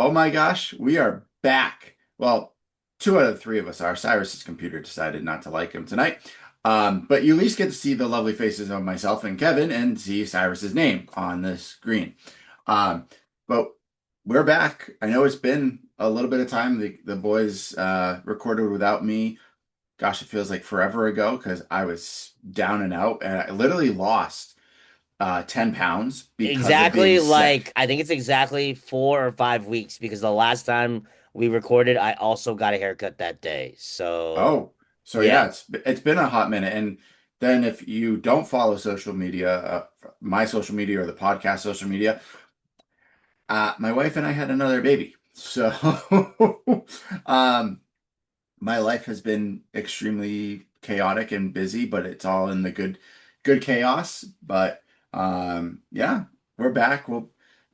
Oh my gosh, we are back. Well, two out of the three of us are. Cyrus's computer decided not to like him tonight. But you at least get to see the lovely faces of myself and Kevin and see Cyrus's name on the screen. Um, but we're back. I know it's been a little bit of time. The boys recorded without me. Gosh, it feels like forever ago because I was down and out and I literally lost 10 pounds because of being Exactly, sick. like I think it's exactly 4 or 5 weeks because the last time we recorded, I also got a haircut that day. So, Oh, so yeah. yeah, it's been a hot minute. And then if you don't follow social media, my social media or the podcast social media, my wife and I had another baby. So um my life has been extremely chaotic and busy, but it's all in the good chaos. But yeah, we're back. We'll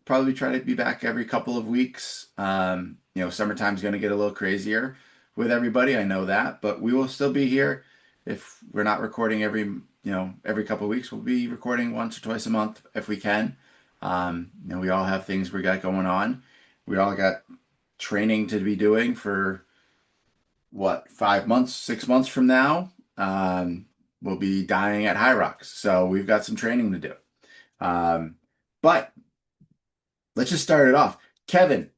probably try to be back every couple of weeks. Summertime's going to get a little crazier with everybody. I know that, but we will still be here. If we're not recording every couple of weeks, we'll be recording once or twice a month if we can. We all have things we got going on. We all got training to be doing for what, 5 months, 6 months from now, we'll be dying at High Rocks. So we've got some training to do. But let's just start it off. Kevin,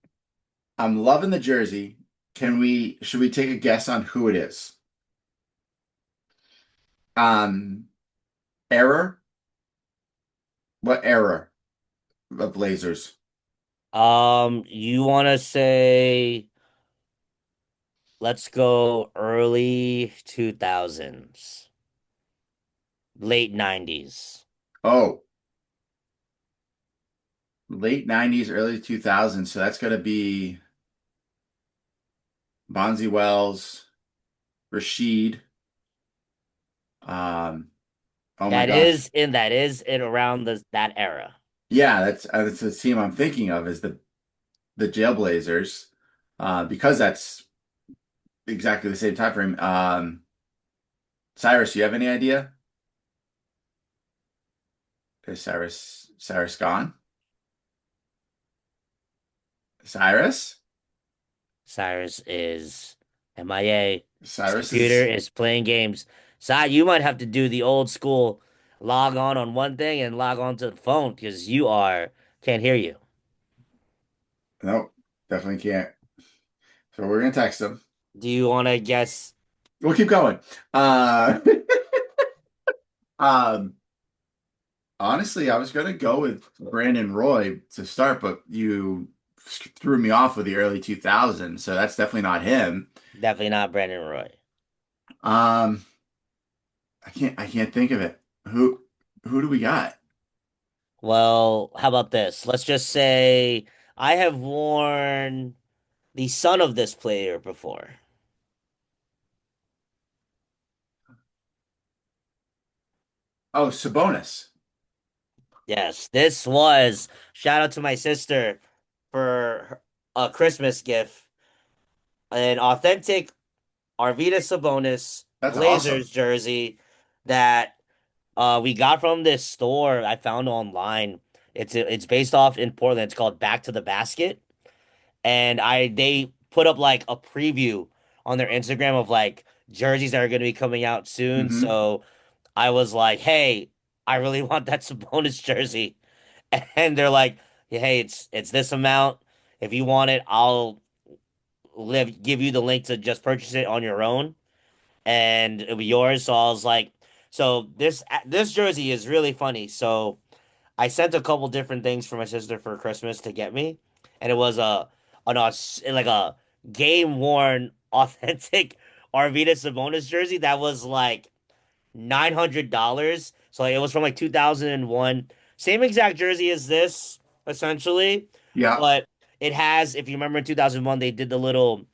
I'm loving the jersey. Should we take a guess on who it is? Um, Error? What era of Blazers? You want to say let's go early 2000s, late 90s. Oh, late 90s, early 2000s. So that's going to be Bonzi Wells, Rashid. Um, oh my gosh. That is in around that era. Yeah, that's the team I'm thinking of is the Jailblazers, because that's exactly the same time frame. Cyrus, you have any idea? Is Cyrus gone? Cyrus? Cyrus is MIA. His Cyrus computer is is playing games. You might have to do the old school log on one thing and log on to the phone because you are can't hear you. nope, definitely can't. So we're gonna text him. Do you want to guess? We'll keep going. Uh, um, honestly, I was gonna go with Brandon Roy to start, but you threw me off with the early 2000s, so that's definitely not him. Definitely not Brandon Roy. Um, I can't think of it. Who do we got? Well, how about this? Let's just say I have worn the son of this player before. Oh, Sabonis. Yes, this was shout out to my sister for a Christmas gift, an authentic Arvydas Sabonis That's awesome. Blazers jersey that we got from this store I found online. It's based off in Portland. It's called Back to the Basket, and I they put up like a preview on their Instagram of like jerseys that are going to be coming out soon. Hmm. So I was like, "Hey, I really want that Sabonis jersey," and they're like, "Hey, it's this amount. If you want it, I'll give you the link to just purchase it on your own." And it'll be yours. So I was like, so this jersey is really funny. So I sent a couple different things for my sister for Christmas to get me, and it was like a game worn authentic Arvydas Sabonis jersey that was like $900. So like, it was from like 2001. Same exact jersey as this, essentially, Yeah. but it has, if you remember in 2001, they did the little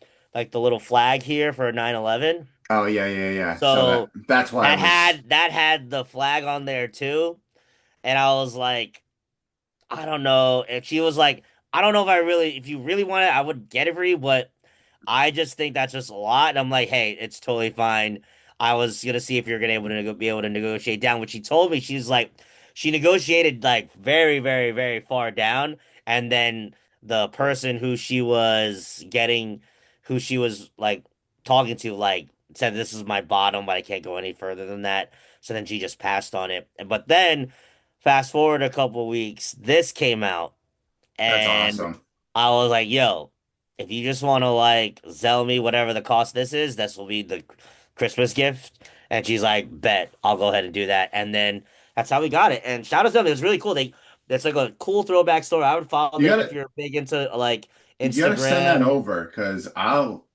flag here for 9/11. Oh yeah, yeah, yeah. So So that's why it was. that had the flag on there too. And I was like, I don't know. And she was like, I don't know if you really want it, I would get it for you, but I just think that's just a lot. And I'm like, hey, it's totally fine. I was gonna see if you're gonna be able to negotiate down, which she told me she negotiated like very, very, very far down, and then the person who she was like talking to, like said this is my bottom, but I can't go any further than that. So then she just passed on it. But then fast forward a couple weeks, this came out, That's and awesome. I was like, yo, if you just want to like sell me whatever the cost this is, this will be the Christmas gift. And she's like, bet, I'll go ahead and do that. And then that's how we got it. And shout out to them. It was really cool. It's like a cool throwback story. I would follow You them if gotta you're big into like you gotta send that Instagram. over because I'll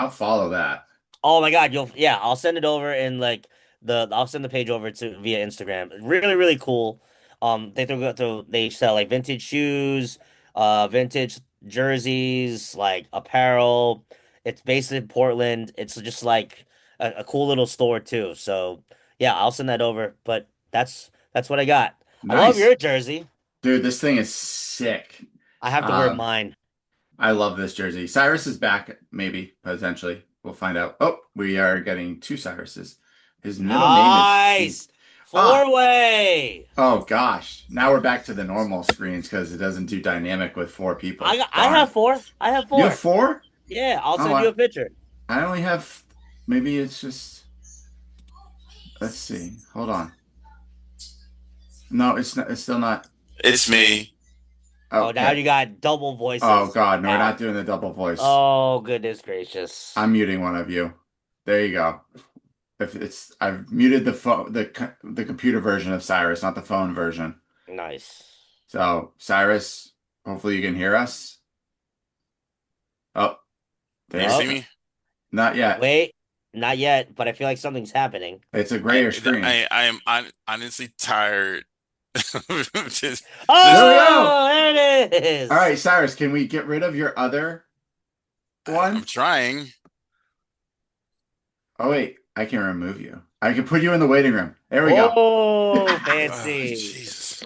follow that. Oh my God, I'll send it over in like I'll send the page over to via Instagram. Really, really cool. They sell like vintage shoes, vintage jerseys, like apparel. It's based in Portland. It's just like a cool little store too. So yeah, I'll send that over. But that's what I got. I love Nice. your jersey. Dude, this thing is sick. I have to wear Um, mine. I love this jersey. Cyrus is back, maybe, potentially. We'll find out. Oh, we are getting two Cyruses. His middle name is Nice Heath. Ah, four-way. oh gosh. Now we're back to the normal screens because it doesn't do dynamic with four people. I have Darn. four. I have You have four. four? Yeah, I'll Oh, send you a picture. I only have, maybe it's just, let's see. Hold on. No, it's not, it's still not. It's me. Oh, now Okay. you got double Oh voices God, no, we're now. not doing the double voice. Oh, goodness gracious. I'm muting one of you. There you go. If it's I've muted the phone the computer version of Cyrus, not the phone version. Nice. So Cyrus, hopefully you can hear us. Oh, Can you there. see Oh, me? Not yet. wait. Not yet, but I feel like something's happening. It's a grayer screen. I am honestly tired. just, There just we go. Oh, there it All is. right, Cyrus, can we get rid of your other I'm one? trying. Oh wait, I can remove you. I can put you in the waiting room. There we go. Oh, Oh, fancy. Jesus.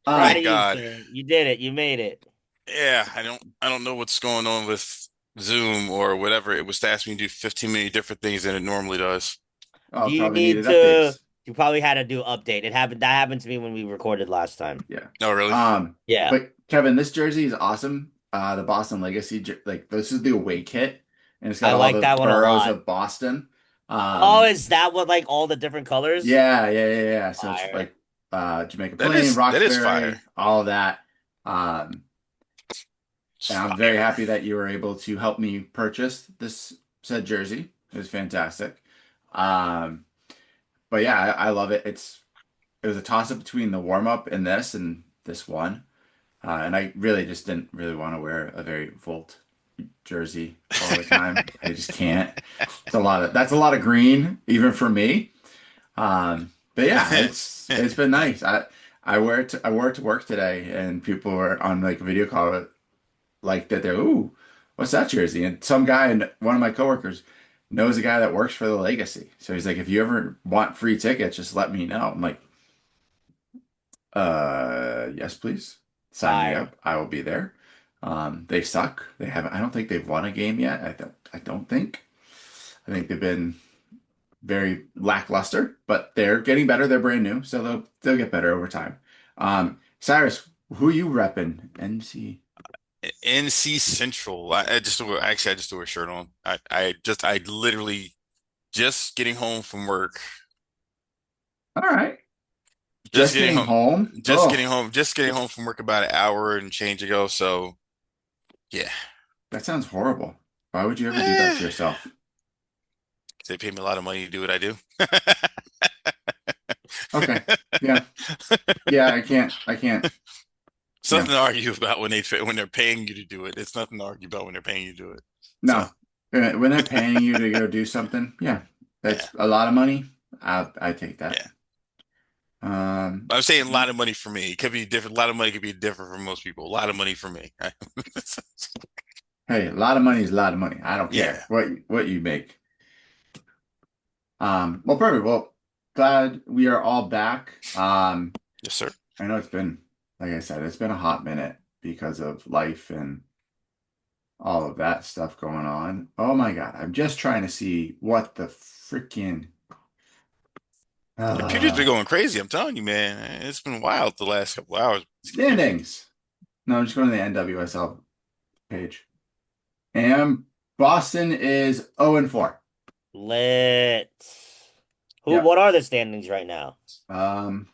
Proud Um, of Thank you, God. sir. You did it. You made it. Yeah, I don't know what's going on with Zoom or whatever. It was asking me to do 15 million different things than it normally does. oh, Do you probably need needed to? updates. You probably had to do update. That happened to me when we recorded last time. Yeah. Oh, really? Yeah. But Kevin, this jersey is awesome. The Boston Legacy, like this is the away kit, and it's got I all like the that one a boroughs lot. of Boston. Oh, Um, is that what like all the different colors? yeah. So it's Fire. like Jamaica Plain, That is fire. Roxbury, all of that. Um, It's and I'm very fire. happy that you were able to help me purchase this said jersey. It was fantastic. Um, but yeah, I love it. It was a toss up between the warm up and this one. And I really just didn't really want to wear a very Volt jersey all the time. I just can't. That's a lot of green, even for me. But yeah, it's been nice. I wore it to work today, and people were on like a video call like that. They're ooh, what's that jersey? And some guy and one of my coworkers knows a guy that works for the Legacy, so he's like, if you ever want free tickets, just let me know. I'm like, yes, please. Sign me Fire. up. I will be there. They suck. They haven't, I don't think they've won a game yet. I don't think. I think they've been very lackluster, but they're getting better. They're brand new, so they'll get better over time. Cyrus, who you repping? NC. NC Central. I just threw a shirt on. I literally just getting home from work. All right. Just Just getting getting home. home. Oh, Just getting home from work about an hour and change ago. So yeah. that sounds horrible. Why would you ever do that Eh, to yourself? they pay me a lot of money to do what I do. Okay. Yeah. Yeah, I can't. It's Yeah. nothing to argue about when they're paying you to do it. It's nothing to argue about when they're paying you to do it. So No. When they're paying you to go do something, yeah, yeah, that's a lot of money. I take that. yeah. Um, I'm saying a lot of money for me. It could be different. A lot of money could be different from most people. A lot of money for me. hey, a lot of money is a lot of money. I don't care Yeah. what you make. Well, perfect. Well, glad we are all back. Yes, sir. I know it's been, like I said, it's been a hot minute because of life and all of that stuff going on. Oh my God, I'm just trying to see what the freaking Computer's been uh, going crazy. I'm telling you, man. It's been wild the last couple hours. standings. No, I'm just going to the NWSL page. And Boston is 0 and 4. Lit. Who? Yep. What are the standings right now? Um,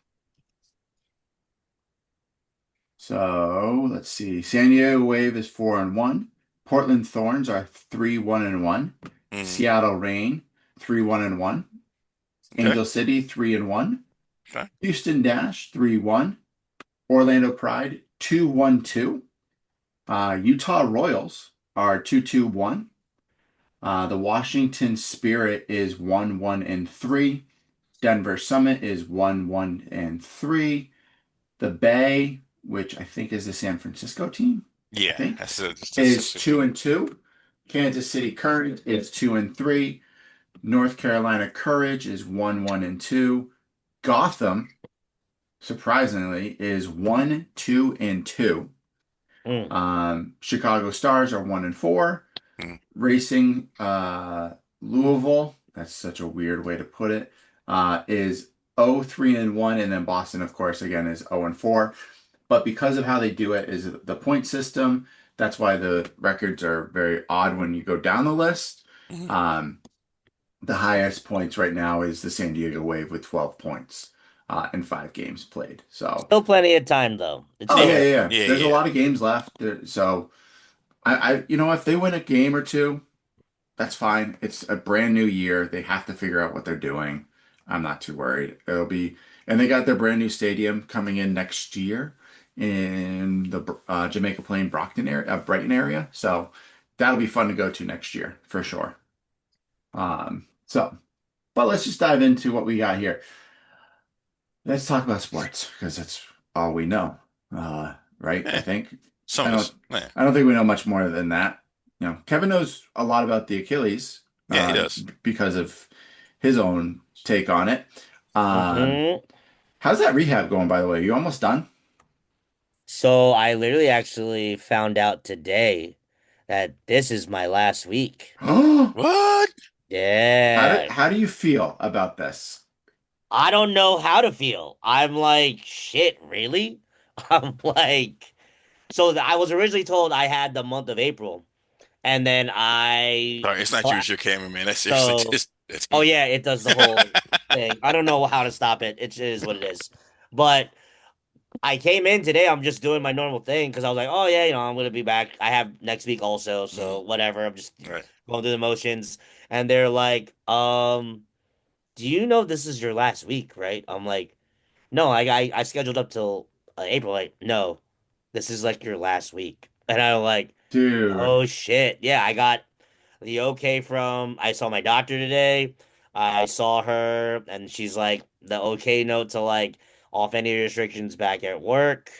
so let's see. San Diego Wave is 4 and 1. Portland Thorns are 3-1 and 1. Mm, Seattle Reign 3-1 and 1. okay. Angel City 3 and 1. Okay. Houston Dash 3-1. Orlando Pride 2-1-2. Utah Royals are 2-2-1. The Washington Spirit is 1-1 and 3. Denver Summit is 1-1 and 3. The Bay, which I think is the San Francisco team, I Yeah, think, that's is sister 2 team. and 2. Kansas City Current is 2 and 3. North Carolina Courage is 1-1 and 2. Gotham, surprisingly, is 1-2 and 2. Mm. Chicago Stars are 1 and 4. Mm, Racing Louisville, that's such a weird way to put it, is 0-3 and 1, and then Boston, of course, again is 0 and 4. But because of how they do it is the point system, that's why the records are very odd when you go down the list. mm. Um, the highest points right now is the San Diego Wave with 12 points in 5 games played. So, Still plenty of time though. It's oh yeah, Yeah, still yeah, yeah. yeah, There's a yeah. lot of games left. So if they win a game or two, that's fine. It's a brand new year. They have to figure out what they're doing. I'm not too worried. And they got their brand new stadium coming in next year in the Jamaica Plain, Brockton area, Brighton area. So that'll be fun to go to next year for sure. But let's just dive into what we got here. Let's talk about sports because that's all we know, right? I Yeah, think some I of don't. us. Yeah, I don't think we know much more than that. Kevin knows a lot about the Achilles yeah, he does. because of his own take on it. Um, hmm how's that rehab going, by the way? You almost done? So I literally actually found out today that this is my last week. What? Yeah. How do you feel about this? I don't know how to feel. I'm like, shit, really? I'm like, I was originally told I had the month of April, and then Sorry, it's not so, you, it's your cameraman. That's seriously so, just that's oh me. yeah, it does the whole thing. I don't know how to stop it. It is what it is. But I came in today. I'm just doing my normal thing because I was like, oh yeah, I'm gonna be back. I have next week also, Mhm. so whatever. I'm just Right. going through the motions, and they're like, do you know this is your last week, right? I'm like, no, I scheduled up till April. Like, no, this is like your last week, and I'm like, Dude, oh shit, yeah, I got the okay from. I saw my doctor today. I saw her, and she's like the okay note to like off any restrictions back at work.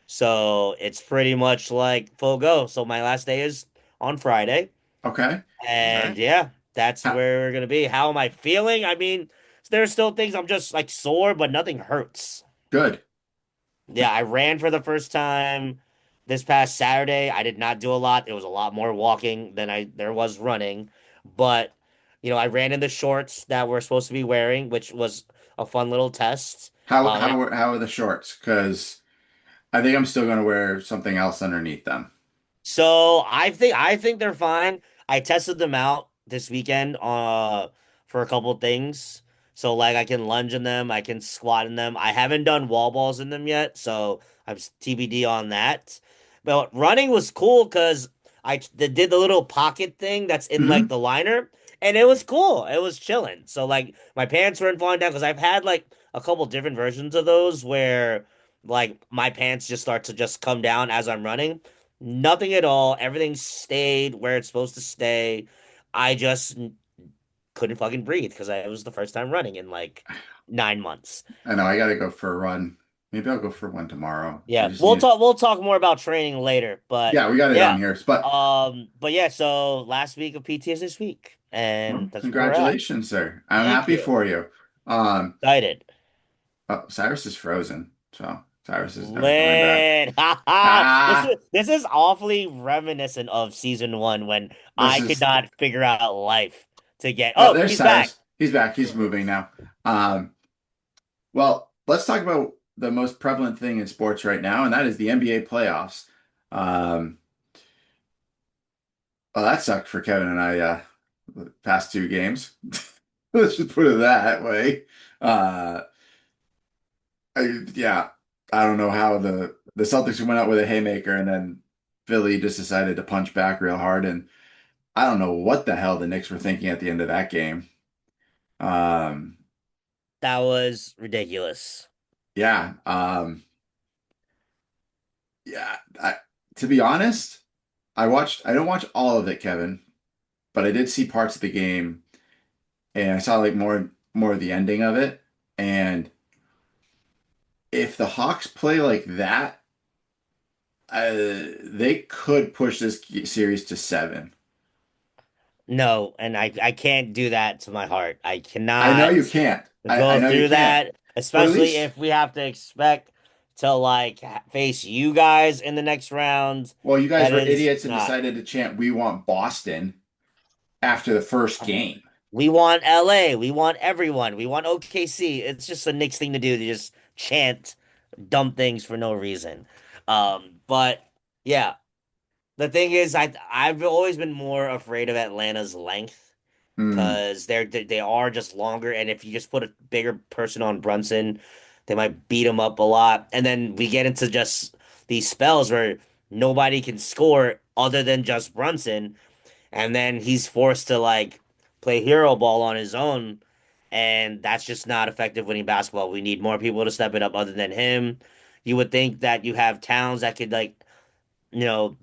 So it's pretty much like full go. So my last day is on Friday, okay. All and right. yeah, that's Ha where we're gonna be. How am I feeling? I mean, there's still things I'm just like sore, but nothing hurts. Good. Yeah, I ran for the first time this past Saturday. I did not do a lot. It was a lot more walking than I there was running. But, I ran in the shorts that we're supposed to be wearing, which was a fun little test. How And how are the shorts? Because I think I'm still gonna wear something else underneath them. so I think they're fine. I tested them out this weekend for a couple things. So like I can lunge in them, I can squat in them. I haven't done wall balls in them yet, so I'm TBD on that. But running was cool because did the little pocket thing that's in like Hmm. the liner, and it was cool. It was chilling. So like my pants weren't falling down because I've had like a couple different versions of those where like my pants just start to just come down as I'm running. Nothing at all. Everything stayed where it's supposed to stay. I just couldn't fucking breathe because it was the first time running in like 9 months. I know I gotta go for a run. Maybe I'll go for one tomorrow. I Yeah, just we'll need. talk more about training later, but Yeah, we got it yeah. on here. But But yeah, so last week of PT is this week, well, and that's where we're at. congratulations, sir. I'm Thank happy you. for you. Um, Excited. oh, Cyrus is frozen, so Cyrus is never coming back. Lit. Haha. This Ah, is this is awfully reminiscent of season one when this I could is. not figure out life to get. Oh, Oh, there's he's back. Cyrus. He's back. He's moving now. Well, let's talk about the most prevalent thing in sports right now, and that is the NBA playoffs. Um, well, that sucked for Kevin and I, the past two games. Let's just put it that way. Uh, yeah, I don't know how the Celtics went out with a haymaker and then Philly just decided to punch back real hard, and I don't know what the hell the Knicks were thinking at the end of that game. Um, That was ridiculous. yeah, yeah. To be honest, I don't watch all of it, Kevin, but I did see parts of the game, and I saw like more of the ending of it. And if the Hawks play like that, they could push this series to seven. No, and I can't do that to my heart. I I know you cannot can't. I go know you through can't. that, But at especially least, if we have to expect to like face you guys in the next round. well, you guys That were is idiots and not. decided to chant "We want Boston" after the first game. We want LA. We want everyone. We want OKC. It's just a Knicks thing to do to just chant dumb things for no reason. But yeah, the thing is, I've always been more afraid of Atlanta's length Hmm. because they are just longer, and if you just put a bigger person on Brunson, they might beat him up a lot. And then we get into just these spells where nobody can score other than just Brunson, and then he's forced to like play hero ball on his own, and that's just not effective winning basketball. We need more people to step it up other than him. You would think that you have Towns that could like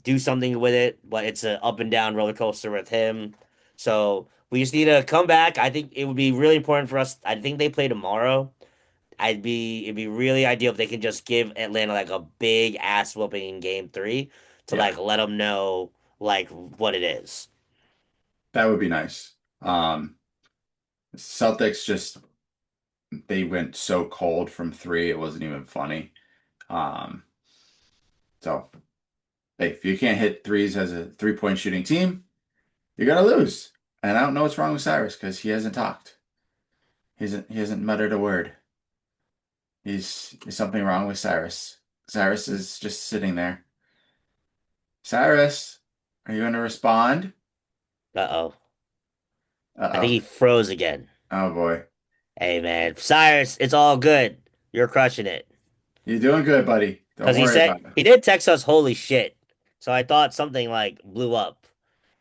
do something with it, but it's an up and down roller coaster with him. So we just need to come back. I think it would be really important for us. I think they play tomorrow. It'd be really ideal if they can just give Atlanta like a big ass whooping in game three to Yeah, like let them know like what it is. that would be nice. Celtics just they went so cold from three, it wasn't even funny. Um, so hey, if you can't hit threes as a 3-point shooting team, you're gonna lose. And I don't know what's wrong with Cyrus because he hasn't talked. He hasn't muttered a word. There's something wrong with Cyrus. Cyrus is just sitting there. Cyrus, are you gonna respond? Uh-oh. I think Uh-oh. he froze again. Oh boy. Hey man, Cyrus, it's all good. You're crushing it. You're doing good, buddy. Don't Because he worry said about it. he did text us holy shit. So I thought something like blew up.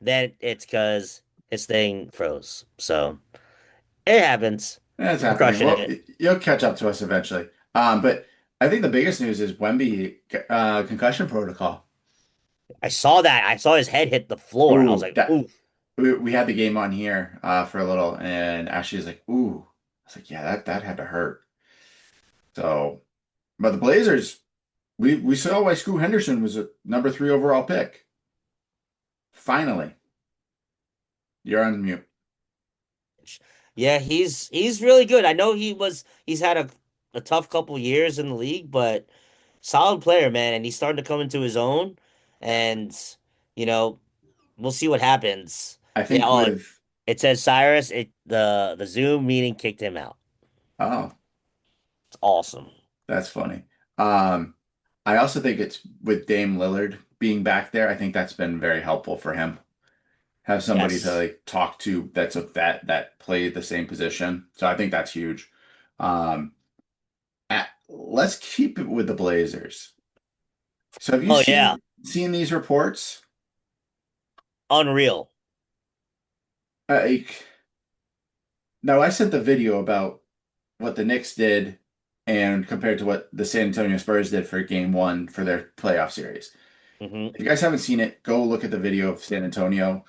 Then it's because his thing froze. So it happens. That's You're happening. crushing Well, it. you'll catch up to us eventually. But I think the biggest news is Wemby concussion protocol. I saw that. I saw his head hit the floor. I was Ooh, like, that ooh. we had the game on here for a little, and Ashley was like, "Ooh," I was like, "Yeah, that had to hurt." So, but the Blazers, we saw why Scoot Henderson was a number three overall pick. Finally, you're on mute. Yeah, he's really good. I know he's had a tough couple years in the league, but solid player, man, and he's starting to come into his own. And you know, we'll see what happens. I Yeah, think oh, with it says Cyrus, the Zoom meeting kicked him out. oh, It's awesome. that's funny. Um, I also think it's with Dame Lillard being back there. I think that's been very helpful for him. Have somebody to Yes. like talk to that's a vet that played the same position. So I think that's huge. Um, let's keep it with the Blazers. So have you Oh yeah. seen these reports? Unreal. Like, now I sent the video about what the Knicks did and compared to what the San Antonio Spurs did for game one for their playoff series. Hmm. If you guys haven't seen it, go look at the video of San Antonio.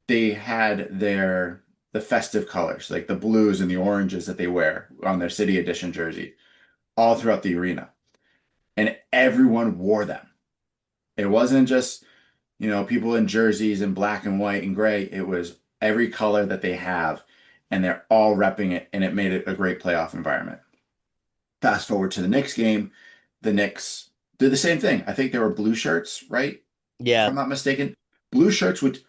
They had the festive colors, like the blues and the oranges that they wear on their city edition jersey, all throughout the arena. And everyone wore them. It wasn't just, people in jerseys in black and white and gray. It was every color that they have, and they're all repping it, and it made it a great playoff environment. Fast forward to the Knicks game, the Knicks did the same thing. I think there were blue shirts, right? If Yeah. I'm not mistaken. Blue shirts would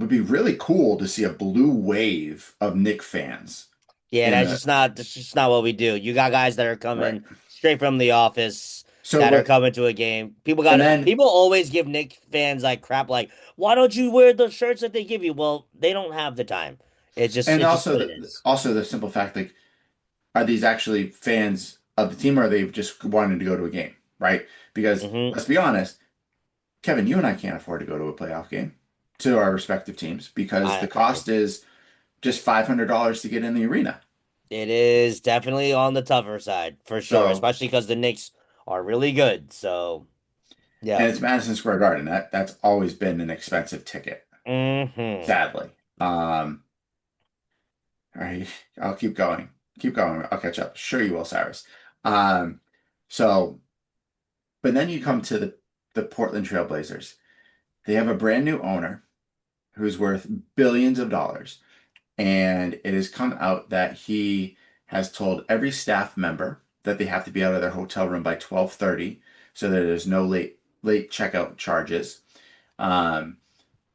be really cool to see a blue wave of Knick fans Yeah, in the that's just not what we do. You got guys that are right. coming straight from the office So that are what? coming to a game. And then People always give Knicks fans like crap like, why don't you wear the shirts that they give you? Well, they don't have the time. and It's just also what it the is. also the simple fact, like, are these actually fans of the team, or are they just wanting to go to a game, right? Because Hmm. let's be honest, Kevin, you and I can't afford to go to a playoff game to our respective teams because the I cost is just $500 to get in the arena. It is definitely on the tougher side for sure, So, especially because the Knicks are really good. So and yeah. it's Madison Square Garden. That's always been an expensive ticket, Hmm. sadly. All right, I'll keep going. Keep going. I'll catch up. Sure you will, Cyrus. Um, so, but then you come to the Portland Trail Blazers. They have a brand new owner who's worth billions of dollars. And it has come out that he has told every staff member that they have to be out of their hotel room by 12:30 so that there's no late checkout charges. Um,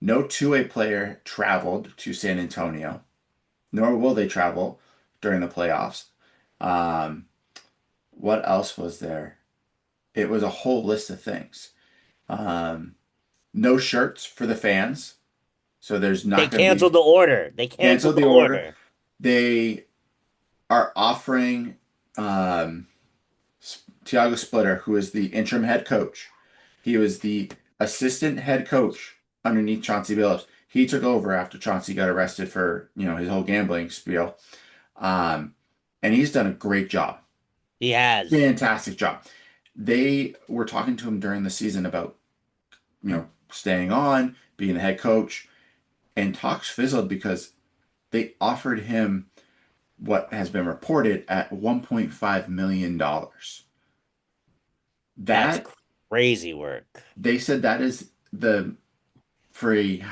no two-way player traveled to San Antonio, nor will they travel during the playoffs. Um, what else was there? It was a whole list of things. Um, no shirts for the fans, so there's They not going to be canceled the order. They canceled canceled the the order. order. They are offering um, Tiago Splitter, who is the interim head coach. He was the assistant head coach underneath Chauncey Billups. He took over after Chauncey got arrested for, his whole gambling spiel. Um, and he's done a great job. He has. Fantastic job. They were talking to him during the season about, staying on, being the head coach, and talks fizzled because they offered him what has been reported at $1.5 million. That's That crazy work. they said that is the for a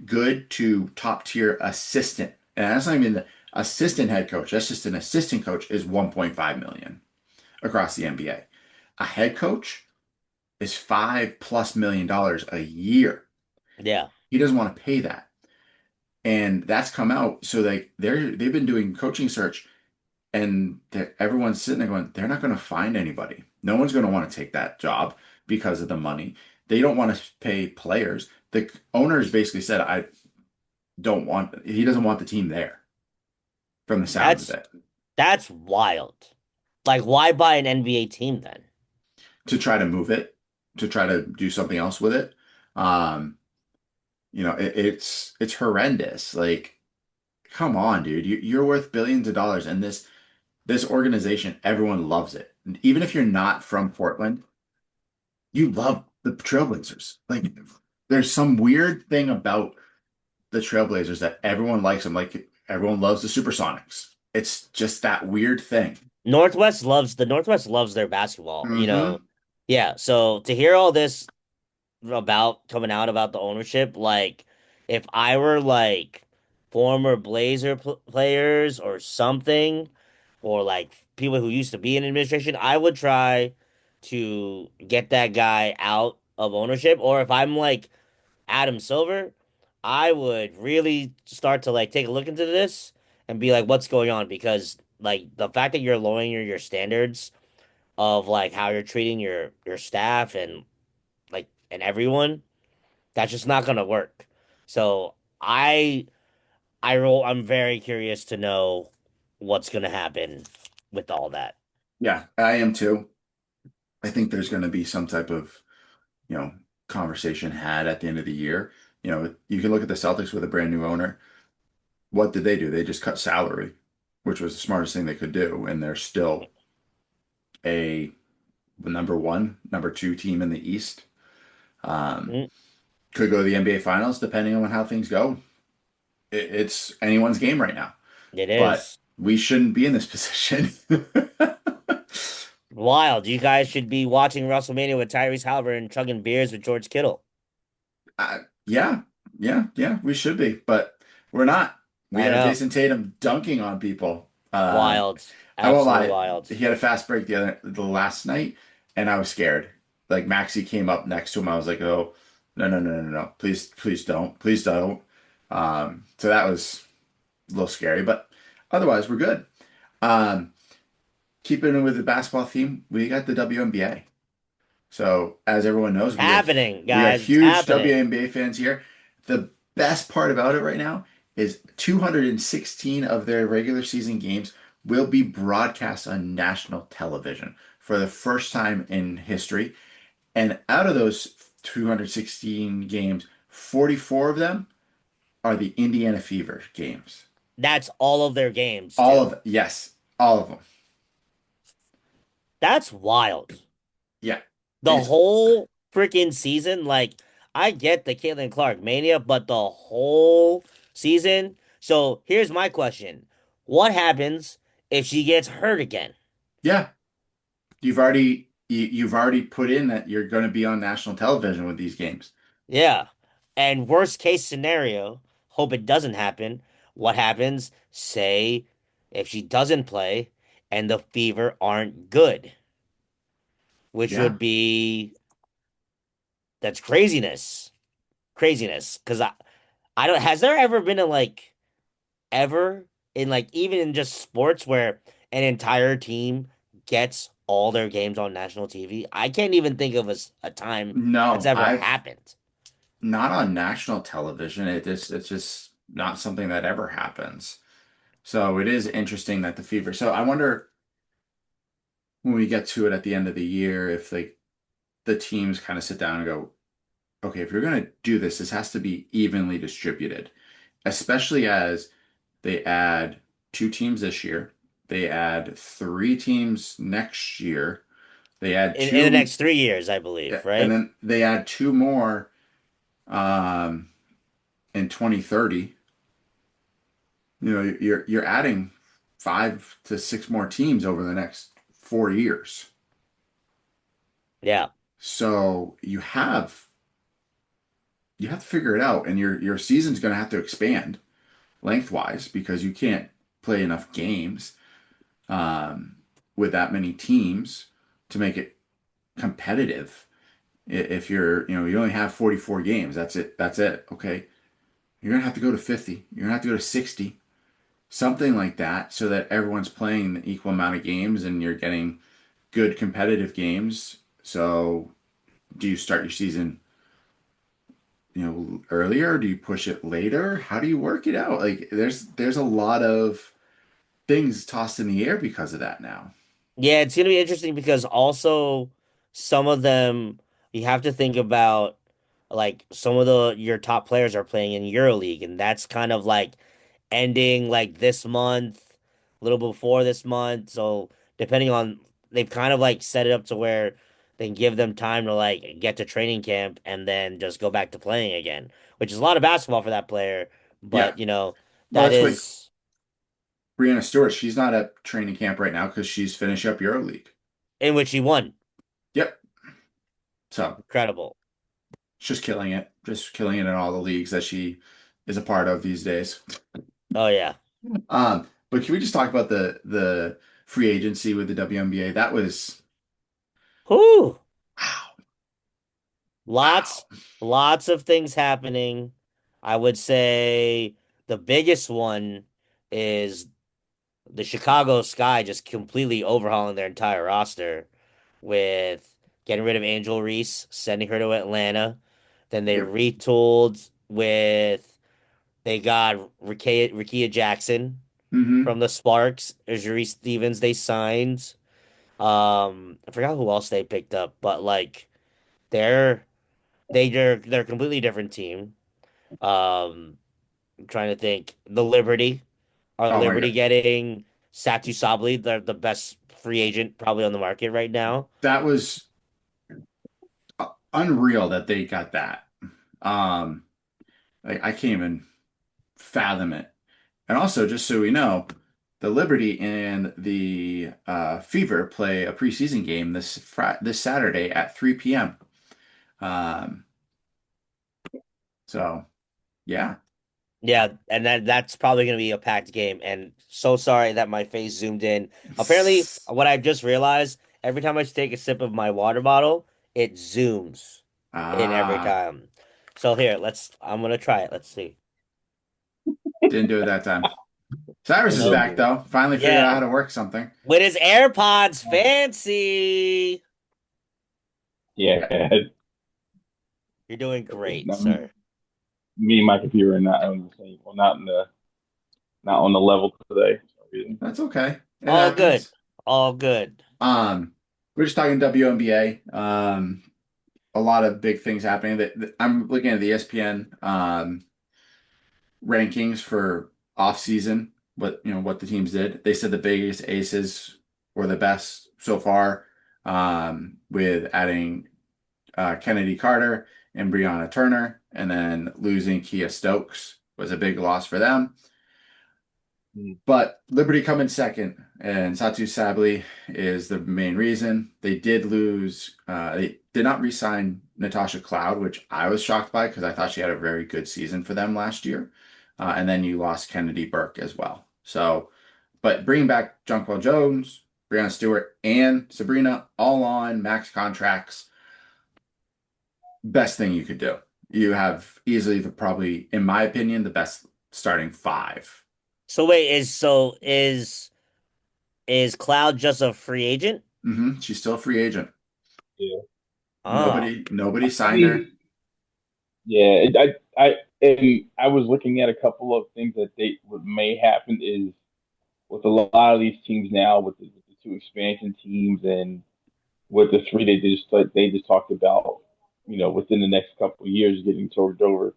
good to top tier assistant. And that's not even the assistant head coach. That's just an assistant coach is 1.5 million across the NBA. A head coach is $5+ million a year. Yeah. He doesn't want to pay that. And that's come out. So they've been doing coaching search and everyone's sitting there going, they're not going to find anybody. No one's going to want to take that job because of the money. They don't want to pay players. The owners basically said, he doesn't want the team there from the sounds of That's it that's wild. Like, why buy an NBA team then? to try to move it, to try to do something else with it. Um, it's horrendous. Like, come on, dude, you're worth billions of dollars, and this organization, everyone loves it. And even if you're not from Portland, you love the Trailblazers. Like, there's some weird thing about the Trailblazers that everyone likes them. Like, everyone loves the Supersonics. It's just that weird thing. The Northwest loves their basketball, you know. Hmm. Yeah, so to hear all this about coming out about the ownership, like if I were like former players or something, or like people who used to be in administration, I would try to get that guy out of ownership. Or if I'm like Adam Silver, I would really start to like take a look into this and be like, what's going on? Because like the fact that you're lowering your standards of like how you're treating your staff and like and everyone, that's just not gonna work. So I'm very curious to know what's gonna happen with all that. Yeah, I am too. I think there's going to be some type of, you know, conversation had at the end of the year. You can look at the Celtics with a brand new owner. What did they do? They just cut salary, which was the smartest thing they could do, and they're still a number one, number two team in the East. Um, Mm, could go to the NBA Finals depending on how things go. It's anyone's game right now, it but is we shouldn't be in this position. wild. You guys should be watching WrestleMania with Tyrese Halliburton chugging beers with George Kittle. Yeah, yeah, we should be, but we're not. We I have know. Jason Tatum dunking on people. Wild. I won't Absolutely lie, wild. he had a fast break the last night, and I was scared. Like Maxi came up next to him, I was like, "Oh, no, no, no, no, no! Please don't." So that was a little scary, but otherwise we're good. Um, keeping it with the basketball theme, we got the WNBA. So as everyone It's knows, happening, we are guys. It's huge happening. WNBA fans here. The best part about it right now is 216 of their regular season games will be broadcast on national television for the first time in history. And out of those 216 games, 44 of them are the Indiana Fever games. That's all of their games, All too. of yes, all of them. That's wild. Yeah, The it's whole freaking season, like, I get the Caitlin Clark mania, but the whole season. So here's my question. What happens if she gets hurt again? yeah. You've already put in that you're going to be on national television with these games. Yeah. And worst case scenario, hope it doesn't happen. What happens, say, if she doesn't play and the Fever aren't good, which Yeah. would be that's craziness. Craziness. Because I don't, has there ever been a like, ever in like, even in just sports where an entire team gets all their games on national TV? I can't even think of a time that's No, ever I've happened. not on national television. It's just not something that ever happens. So it is interesting that the Fever. So I wonder when we get to it at the end of the year if like the teams kind of sit down and go, okay, if you're going to do this, this has to be evenly distributed, especially as they add two teams this year, they add three teams next year, they add In the two, next 3 years, I believe, and right? then they add two more um, in 2030. You know, you're adding 5 to 6 more teams over the next 4 years. Yeah. So you have to figure it out, and your season's going to have to expand lengthwise because you can't play enough games um, with that many teams to make it competitive. If you only have 44 games, that's it. That's it. Okay. You're gonna have to go to 50. You're gonna have to go to 60, something like that, so that everyone's playing the equal amount of games and you're getting good competitive games. So, do you start your season, earlier? Do you push it later? How do you work it out? Like, there's a lot of things tossed in the air because of that now. Yeah, it's gonna be interesting because also some of them you have to think about, like some of the your top players are playing in EuroLeague, and that's kind of like ending like this month, a little before this month. So depending on, they've kind of like set it up to where they can give them time to like get to training camp and then just go back to playing again, which is a lot of basketball for that player. Yeah. But Well, that that's like is Brianna Stewart. She's not at training camp right now because she's finished up EuroLeague. in which he won. Yep. So Incredible. just killing it. Just killing it in all the leagues that she is a part of these days. Oh yeah. But can we just talk about the free agency with the WNBA? That was Whew. wow, Lots, wow. lots of things happening. I would say the biggest one is the Chicago Sky just completely overhauling their entire roster with getting rid of Angel Reese, sending her to Atlanta. Then they Yep. retooled with they got Rickea Jackson Hmm. from the Sparks, Ajuri Stevens they signed. I forgot who else they picked up, but like they're they're a completely different team. I'm trying to think. The Liberty. Are Oh my Liberty God. getting Satu Sabli? They're the best free agent probably on the market right now. That was unreal that they got that. Um, I can't even fathom it. And also, just so we know, the Liberty and the Fever play a preseason game this Saturday at 3 p.m. Um, so yeah. Yeah, and that's probably going to be a packed game. And so sorry that my face zoomed in. Apparently, what I've just realized, every time I take a sip of my water bottle, it zooms in every Ah, time. So here, I'm gonna try it. Let's see. didn't do it that time. Cyrus is So back Yeah. though. Finally figured out yeah, how to work something. with his AirPods, fancy. Yeah. You're doing great, Now, sir. me and my computer are not on the same, well, not on the level today. That's okay. It All good. happens. All good. Um, we're just talking WNBA. A lot of big things happening. That I'm looking at the ESPN rankings for off season. What the teams did. They said the biggest aces were the best so far. With adding Kennedy Carter and Brianna Turner, and then losing Kia Stokes was a big loss for them. Mm. But Liberty come in second, and Satu Sabli is the main reason. They did lose. They did not re-sign Natasha Cloud, which I was shocked by because I thought she had a very good season for them last year. And then you lost Kennedy Burke as well. So, but bringing back Jonquel Jones, Breonna Stewart, and Sabrina all on max contracts, best thing you could do. You have easily probably, in my opinion, the best starting five. So wait, is Cloud just a free agent? She's still a free agent. Yeah. Oh, Nobody I signed her. mean, yeah, and I was looking at a couple of things that what may happen is with a lot of these teams now, with the two expansion teams and with the three they just talked about, within the next couple of years getting turned over.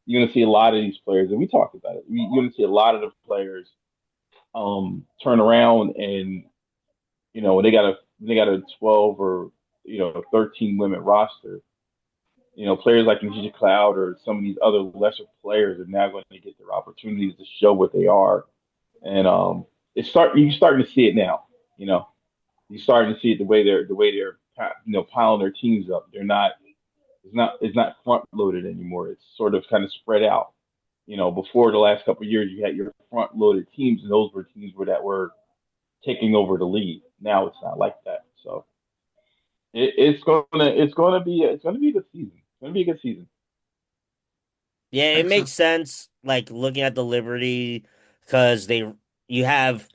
You're going to see a lot of these players, and we talked about it. You're going to see a lot of the players turn around and they got a 12 or 13 women roster. Players like Nisha Cloud or some of these other lesser players are now going to get their opportunities to show what they are, and you're starting to see it now. You know, you're starting to see it the way they're piling their teams up. They're not it's not front loaded anymore. It's sort of kind of spread out. Before the last couple of years, you had your front loaded teams, and those were teams that were taking over the league. Now it's not like that. So it's gonna be a good season. It's gonna be a good season. yeah, it makes Excellent. sense. Like looking at the Liberty, because you have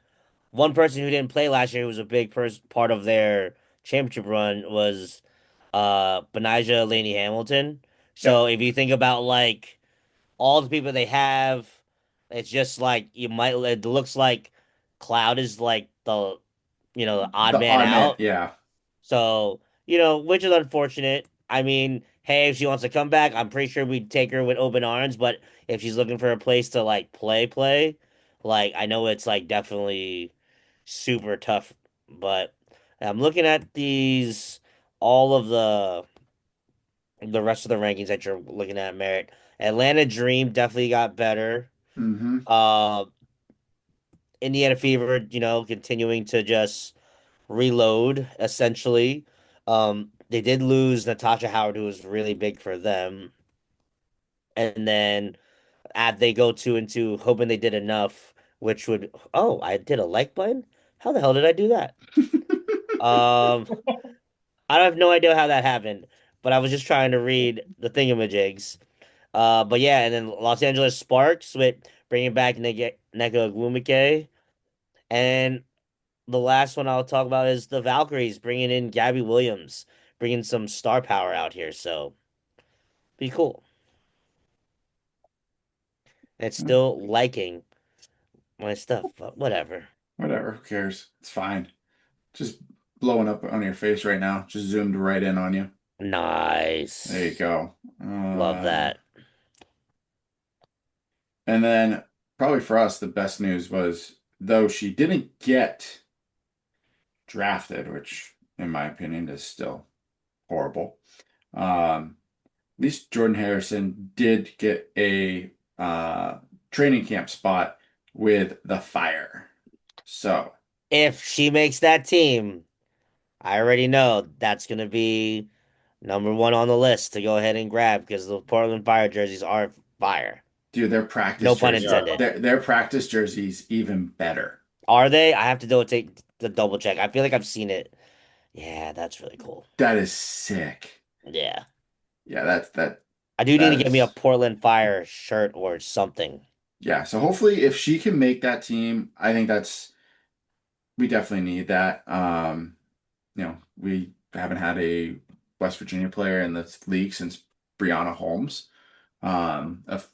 one person who didn't play last year who was a big part of their championship run was Benijah Laney Hamilton. So Yep. if you think about like all the people they have, it's just like it looks like Cloud is like the odd The man odd man. out. Yeah. So, which is unfortunate. I mean, hey, if she wants to come back, I'm pretty sure we'd take her with open arms, but if she's looking for a place to like play, like I know it's like definitely super tough, but I'm looking at all of the rest of the rankings that you're looking at, Merritt. Atlanta Dream definitely got better. hmm Uh Indiana Fever, continuing to just reload essentially. They did lose Natasha Howard, who was really big for them, and then they go two and two, hoping they did enough, which would I did a like button. How the hell did I do that? Um, I have no idea how that happened, but I was just trying to read the thingamajigs. But yeah, and then Los Angeles Sparks with bringing back Nega Nwumike, and the last one I'll talk about is the Valkyries bringing in Gabby Williams, bringing some star power out here. So be cool. It's still liking my stuff, but whatever. Whatever. Who cares? It's fine. Just blowing up on your face right now. Just zoomed right in on you. There you Nice. go. Love that. And then probably for us, the best news was though she didn't get drafted, which in my opinion is still horrible. At least Jordan Harrison did get a training camp spot with the Fire. So, If she makes that team, I already know that's gonna be number one on the list to go ahead and grab because the Portland Fire jerseys are fire. dude, their practice No pun They are. jersey, intended. their practice jerseys even better. Are they? I have to take the double check. I feel like I've seen it. Yeah, that's really cool. That is sick. Yeah. Yeah, that I do need to that get me a is Portland Fire shirt or something. Yeah, so hopefully if she can make that team, I think we definitely need that. We haven't had a West Virginia player in the league since Brianna Holmes. Of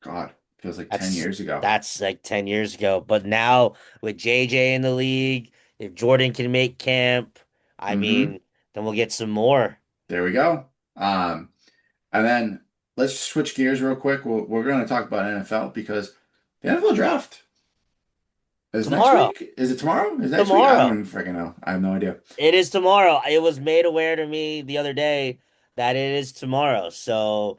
God, feels like 10 That's years ago. that's like 10 years ago. But now with JJ in the league, if Jordan can make camp, I Hmm. mean, then we'll get some more There we go. And then let's switch gears real quick. We're going to talk about NFL because the NFL draft is next tomorrow. week. Is it tomorrow? Is it next week? I don't Tomorrow. even freaking know. I have no idea. It is tomorrow. It was made aware to me the other day that it is tomorrow. So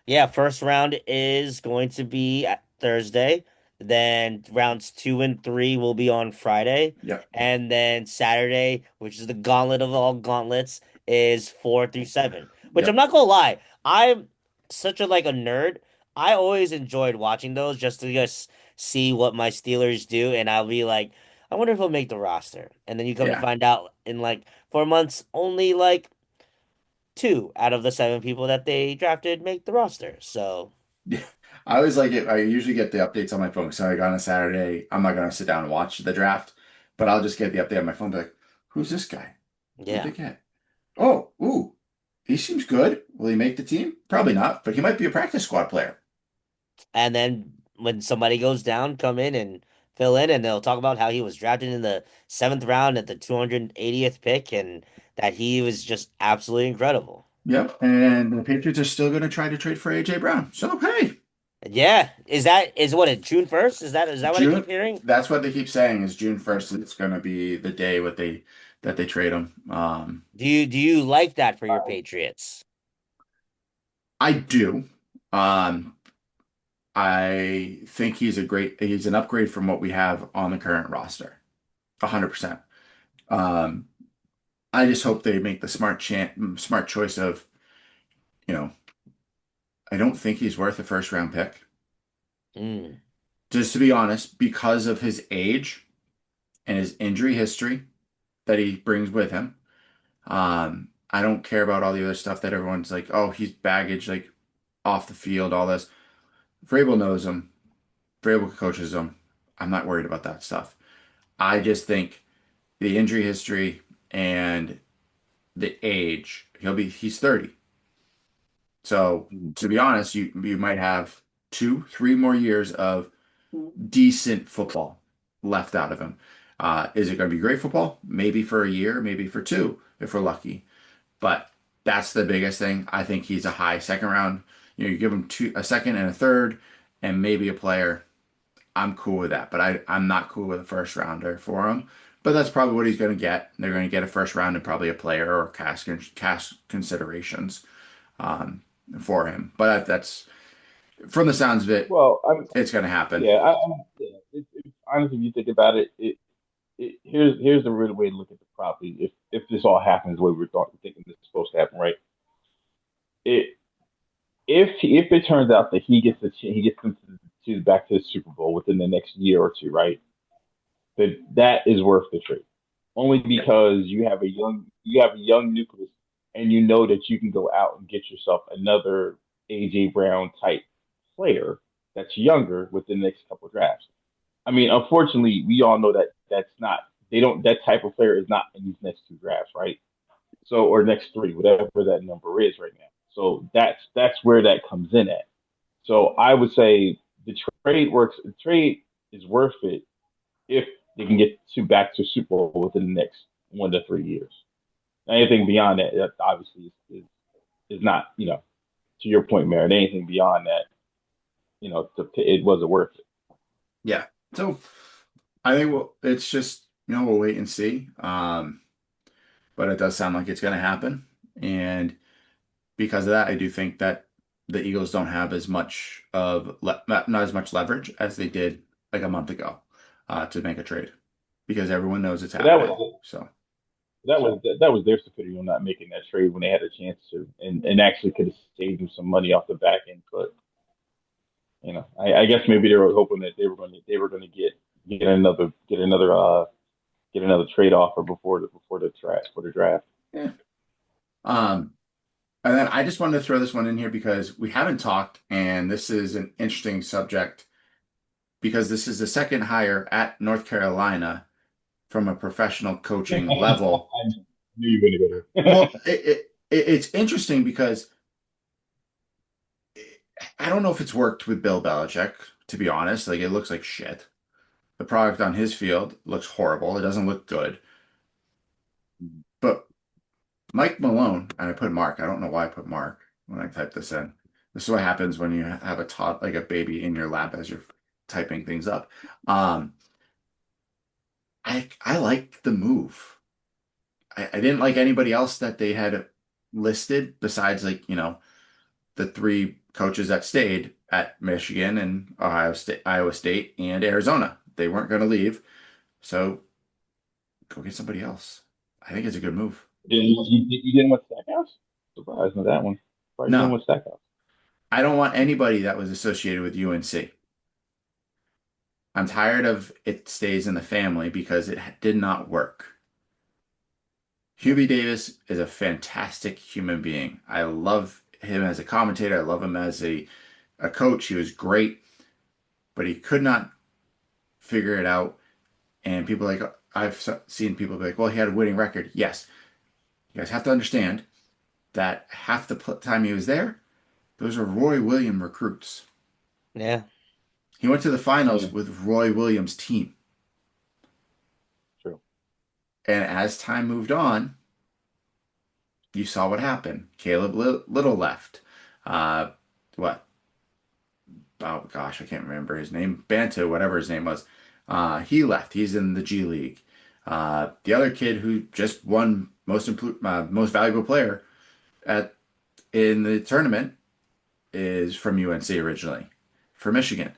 yeah, first round is going to be at Thursday. Then rounds 2 and 3 will be on Friday. Yep. And then Saturday, which is the gauntlet of all gauntlets, is 4 through 7. Which I'm Yep. not gonna lie, I'm such a like a nerd. I always enjoyed watching those just to just see what my Steelers do, and I'll be like, I wonder if he'll make the roster. And then you come to Yeah. find out in like 4 months, only like 2 out of the 7 people that they drafted make the roster. So Yeah. I always like it. I usually get the updates on my phone. So like on a Saturday, I'm not gonna sit down and watch the draft, but I'll just get the update on my phone. Be like, who's this guy? Who'd they yeah. get? Oh, ooh, he seems good. Will he make the team? Probably not, but he might be a practice squad player. And then when somebody goes down, come in and fill in, and they'll talk about how he was drafted in the 7th round at the 280th pick, and that he was just absolutely incredible. Yep. And the Patriots are still gonna try to trade for AJ Brown. So hey, Yeah, is what it June 1st? Is that what I keep June. hearing? That's what they keep saying is June 1st. It's gonna be the day that they trade him. Do you like that for your Patriots? I do. Um, I think he's an upgrade from what we have on the current roster. 100%. Um, I just hope they make the smart choice of, you know, I don't think he's worth a first round pick. Mm, Just to be honest, because of his age and his injury history that he brings with him. I don't care about all the other stuff that everyone's like, oh, he's baggage, like off the field, all this. Vrabel knows him. Vrabel coaches him. I'm not worried about that stuff. I just think the injury history and the age, he's 30. So to be honest, you might have 2, 3 more years of decent football left out of him. Is it going to be great football? Maybe for a year, maybe for two, if we're lucky. But that's the biggest thing. I think he's a high second round. You give him a second and a third, and maybe a player. I'm cool with that, but I'm not cool with a first rounder for him. But that's probably what he's going to get. They're going to get a first round and probably a player or cash considerations um, for him. But that's from the sounds of it, Well, I mean, it's going to happen. yeah, yeah. Honestly, if you think about it, here's the real way to look at the property. If this all happens the way thinking this is supposed to happen, right? It if it turns out that he gets them to back to the Super Bowl within the next year or two, right? That is worth the trade. Only Yeah. because you have a young nucleus and you know that you can go out and get yourself another AJ Brown type player that's younger within the next couple of drafts. I mean, unfortunately, we all know that that's not they don't that type of player is not in these next two drafts, right? So or next three, whatever that number is right now. So that's where that comes in at. So I would say the trade works. The trade is worth it if they can get back to Super Bowl within the next 1 to 3 years. Anything beyond that, that obviously is not, to your point, Merritt. Anything beyond that, it wasn't worth it. Yeah. So I think it's just, we'll wait and see. But it does sound like it's going to happen. And because of that, I do think that the Eagles don't have as much not as much leverage as they did like a month ago to make a trade because everyone knows it's But that happening. was So, that was their stupidity on not making that trade when they had a chance to, and actually could have saved them some money off the back end. But I guess maybe they were hoping that they were going to get another trade offer before the draft. yeah. Um, and then I just wanted to throw this one in here because we haven't talked, and this is an interesting subject because this is the second hire at North Carolina from a professional coaching level. I knew you were going to go Well, there. it's interesting because I don't know if it's worked with Bill Belichick, to be honest. Like, it looks like shit. The product on his field looks horrible. It doesn't look good. But Mike Malone, and I put Mark. I don't know why I put Mark when I type this in. This is what happens when you have a tot like a baby in your lap as you're typing things up. Um, I like the move. I didn't like anybody else that they had listed besides like, the three coaches that stayed at Michigan and Iowa State and Arizona. They weren't going to leave, so go get somebody else. I think it's a good move. You didn't want Stackhouse? Surprised with that one. Surprised you didn't No, want Stackhouse. I don't want anybody that was associated with UNC. I'm tired of it stays in the family because it did not work. Hubie Davis is a fantastic human being. I love him as a commentator. I love him as a coach. He was great, but he could not figure it out. And people like seen people be like, well, he had a winning record. Yes, you guys have to understand that half the time he was there, those are Roy Williams recruits. Yeah. He went to the Yeah, finals with Roy Williams' team. true. And as time moved on, you saw what happened. Caleb Little left. Uh, what? Oh gosh, I can't remember his name. Bantu, whatever his name was. He left. He's in the G League. The other kid who just won most valuable player at in the tournament is from UNC originally, for Michigan.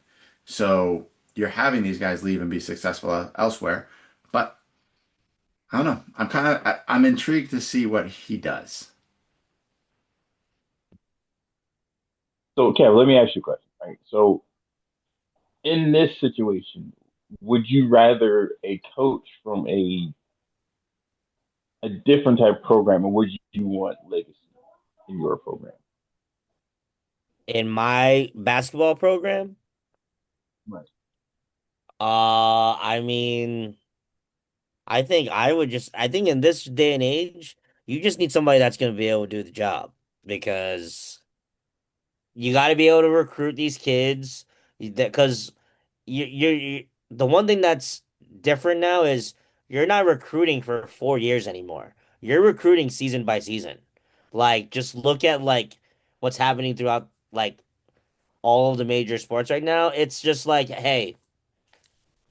So you're having these guys leave and be successful elsewhere, but I don't know. I'm intrigued to see what he does. So, Kev, let me ask you a question. Right. So, in this situation, would you rather a coach from a different type of program, or would you want legacy in your program? In my basketball program, Right. I mean, I think in this day and age, you just need somebody that's going to be able to do the job because you got to be able to recruit these kids. Because the one thing that's different now is you're not recruiting for 4 years anymore. You're recruiting season by season. Like, just look at like what's happening throughout like all of the major sports right now. It's just like, hey,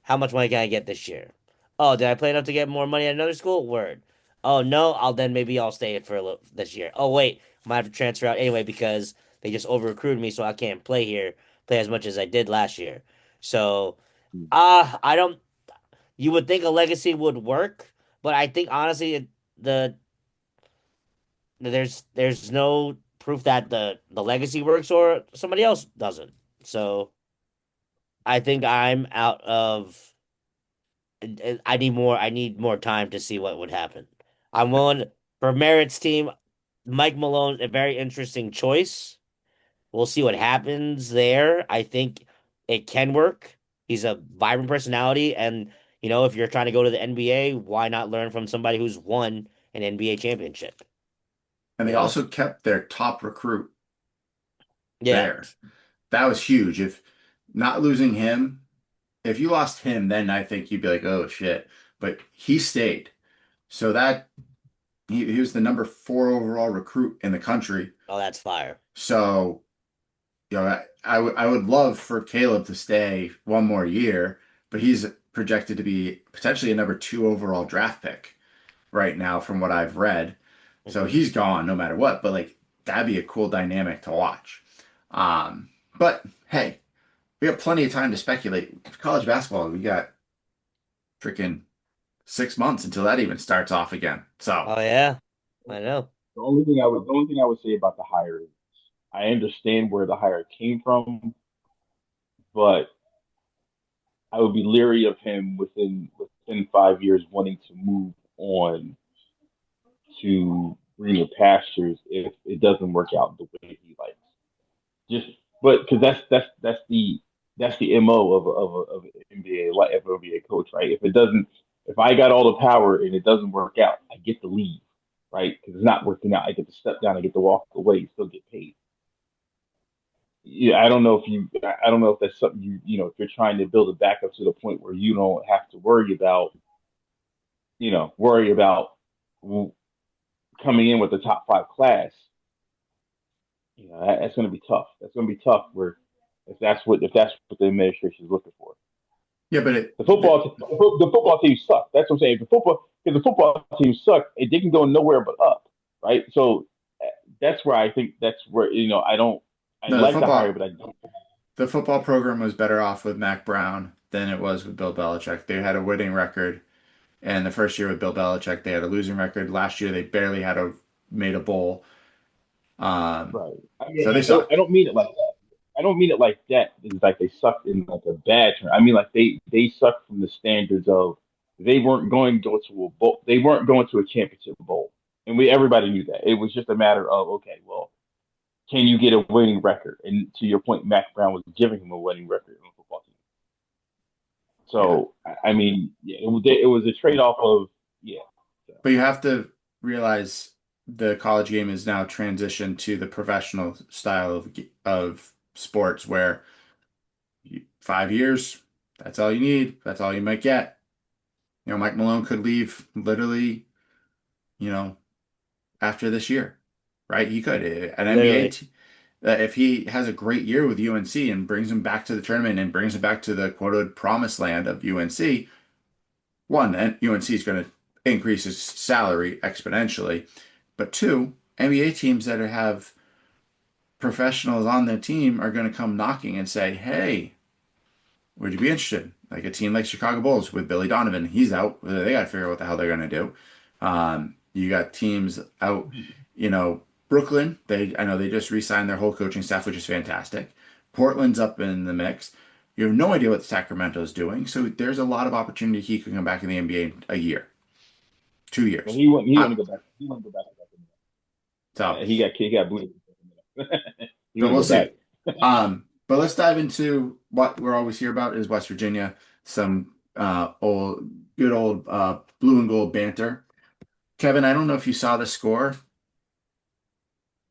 how much money can I get this year? Oh, did I play enough to get more money at another school? Word. Oh no, I'll stay for a little this year. Oh wait, I might have to transfer out anyway because they just over recruited me, so I can't play as much as I did last year. So, I don't. You would think a legacy would work, but I think honestly, the there's no proof that the legacy works or somebody else doesn't. So I think I'm out of. I need more time to see what would happen. I'm willing for Merritt's team. Mike Malone, a very interesting choice. We'll see what happens there. I think it can work. He's a vibrant personality, and if you're trying to go to the NBA, why not learn from somebody who's won an NBA championship? And You they know? also kept their top recruit Yeah. there. That was huge. If not losing him, if you lost him, then I think you'd be like, oh shit. But he stayed. So that he was the number 4 overall recruit in the country. Oh, that's fire. So, I would love for Caleb to stay one more year, but he's projected to be potentially a number 2 overall draft pick right now from what I've read. So Hmm. he's gone no matter what, but like that'd be a cool dynamic to watch. But hey, we have plenty of time to speculate. College basketball, we got freaking 6 months until that even starts off again. So Oh yeah, I know. The only thing I would say about the hire is I understand where the hire came from, but I would be leery of him within 5 years wanting to move on to greener pastures if it doesn't work out the way he likes. Just but because that's the That's the MO of an NBA like of an NBA coach, right? If it doesn't, if I got all the power and it doesn't work out, I get to leave, right? Because it's not working out. I get to step down. I get to walk away. Still get paid. Yeah, I don't know if you, I don't know if that's something if you're trying to build a backup to the point where you don't have to worry about coming in with the top five class. That's going to be tough. That's going to be tough. Where if that's what the administration is looking for. Yeah, but it, The football team suck. That's what I'm saying. The football team suck. They can go nowhere but up, right? So that's where I think that's where I don't. I'd no, like to hire, but I don't. the football program was better off with Mac Brown than it was with Bill Belichick. They had a winning record, and the first year with Bill Belichick, they had a losing record. Last year, they barely had a made a bowl. Um, Right. I so mean, they I suck. don't mean it like that. I don't mean it like that. It's like they sucked in like a bad term. I mean like they sucked from the standards of they weren't going to go to a bowl. They weren't going to a championship bowl, and we everybody knew that. It was just a matter of okay, well, can you get a winning record? And to your point, Mac Brown was giving him a winning record on the football team. Yeah, So I mean, yeah, it was a trade off of yeah. So, but you have to realize the college game is now transitioned to the professional style of sports, where 5 years, that's all you need. That's all you might get. Mike Malone could leave literally, you know, after this year, right? He could. An NBA, Literally. if he has a great year with UNC and brings him back to the tournament and brings him back to the quoted promised land of UNC, one, then UNC is going to increase his salary exponentially. But two, NBA teams that have professionals on their team are going to come knocking and say, hey, would you be interested? Like a team like Chicago Bulls with Billy Donovan, he's out. They got to figure out what the hell they're going to do. You got teams out, Brooklyn. I know they just re-signed their whole coaching staff, which is fantastic. Portland's up in the mix. You have no idea what Sacramento's doing, so there's a lot of opportunity he could come back in the NBA in a year, two but years. he Uh, want to go back. He want to go back. so, He got booted. He so want to we'll go back. see. But let's dive into what we're always here about is West Virginia, some good old blue and gold banter. Kevin, I don't know if you saw the score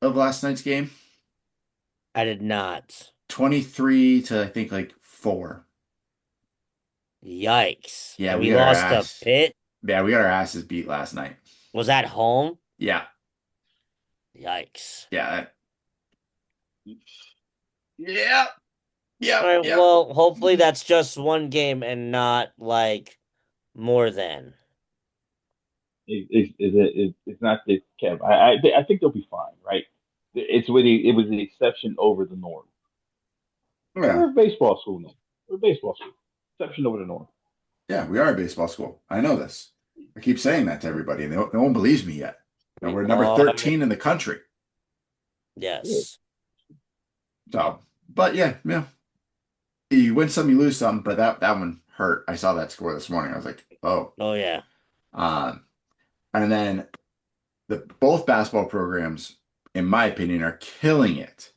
of last night's game. I did not. 23 to I think like 4. Yikes. Yeah, And we we got our lost to ass. Pitt. Yeah, we got our asses beat last night. Was that home? Yeah. Yikes. Yeah. Yeah. All Yep. right, Yep. well, hopefully that's just one game and not like more than. It's not this Kev. I think they'll be fine, right? It was the exception over the norm. Yeah. We're a baseball school now. We're a baseball school. Exception over the norm. Yeah, we are a baseball school. I know this. I keep saying that to everybody, and no one believes me yet. We We're number are. 13 in the country. Yeah. Yes. So, but yeah. You win some, you lose some, but that one hurt. I saw that score this morning. I was like, oh. Oh yeah. Um, and then the both basketball programs, in my opinion, are killing it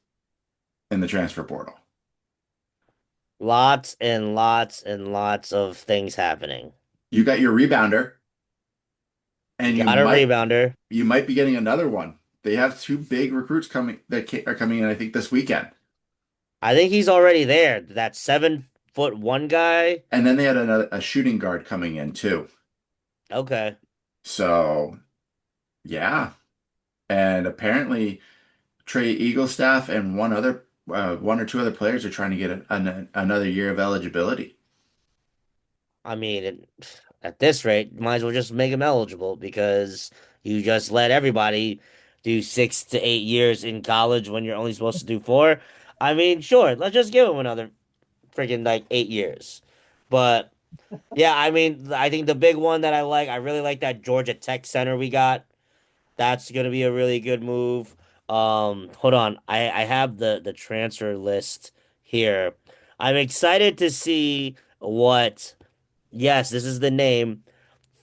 in the transfer portal. Lots and lots and lots of things happening. You got your rebounder, We and you got a might rebounder. you might be getting another one. They have two big recruits coming are coming in, I think, this weekend. I think he's already there. That 7'1" guy. And then they had a shooting guard coming in too. Okay. So yeah. And apparently Trey Eaglestaff and one or two other players are trying to get another year of eligibility. I mean, at this rate, might as well just make him eligible because you just let everybody do 6 to 8 years in college when you're only supposed to do 4. I mean, sure, let's just give him another freaking like 8 years. But yeah, I mean, I think the big one that I really like that Georgia Tech center we got. That's gonna be a really good move. Hold on, I have the transfer list here. I'm excited to see what. Yes, this is the name.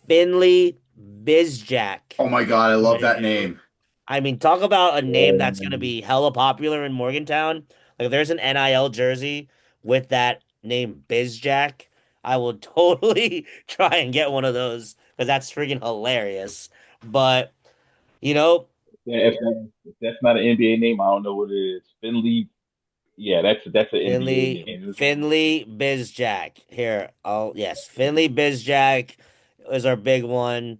Finley Bizjack Oh my God, I is love gonna that do. name. I mean, talk about a name that's gonna Um, be hella popular in Morgantown. Like, if there's an NIL jersey with that name Bizjack, I will totally try and get one of those because that's freaking hilarious. But you know, If that's not an NBA name, I don't know what it is. Finley, yeah, that's an NBA name. There's one. Finley Bizjack. Here, oh yes, Finley Bizjack is our big one.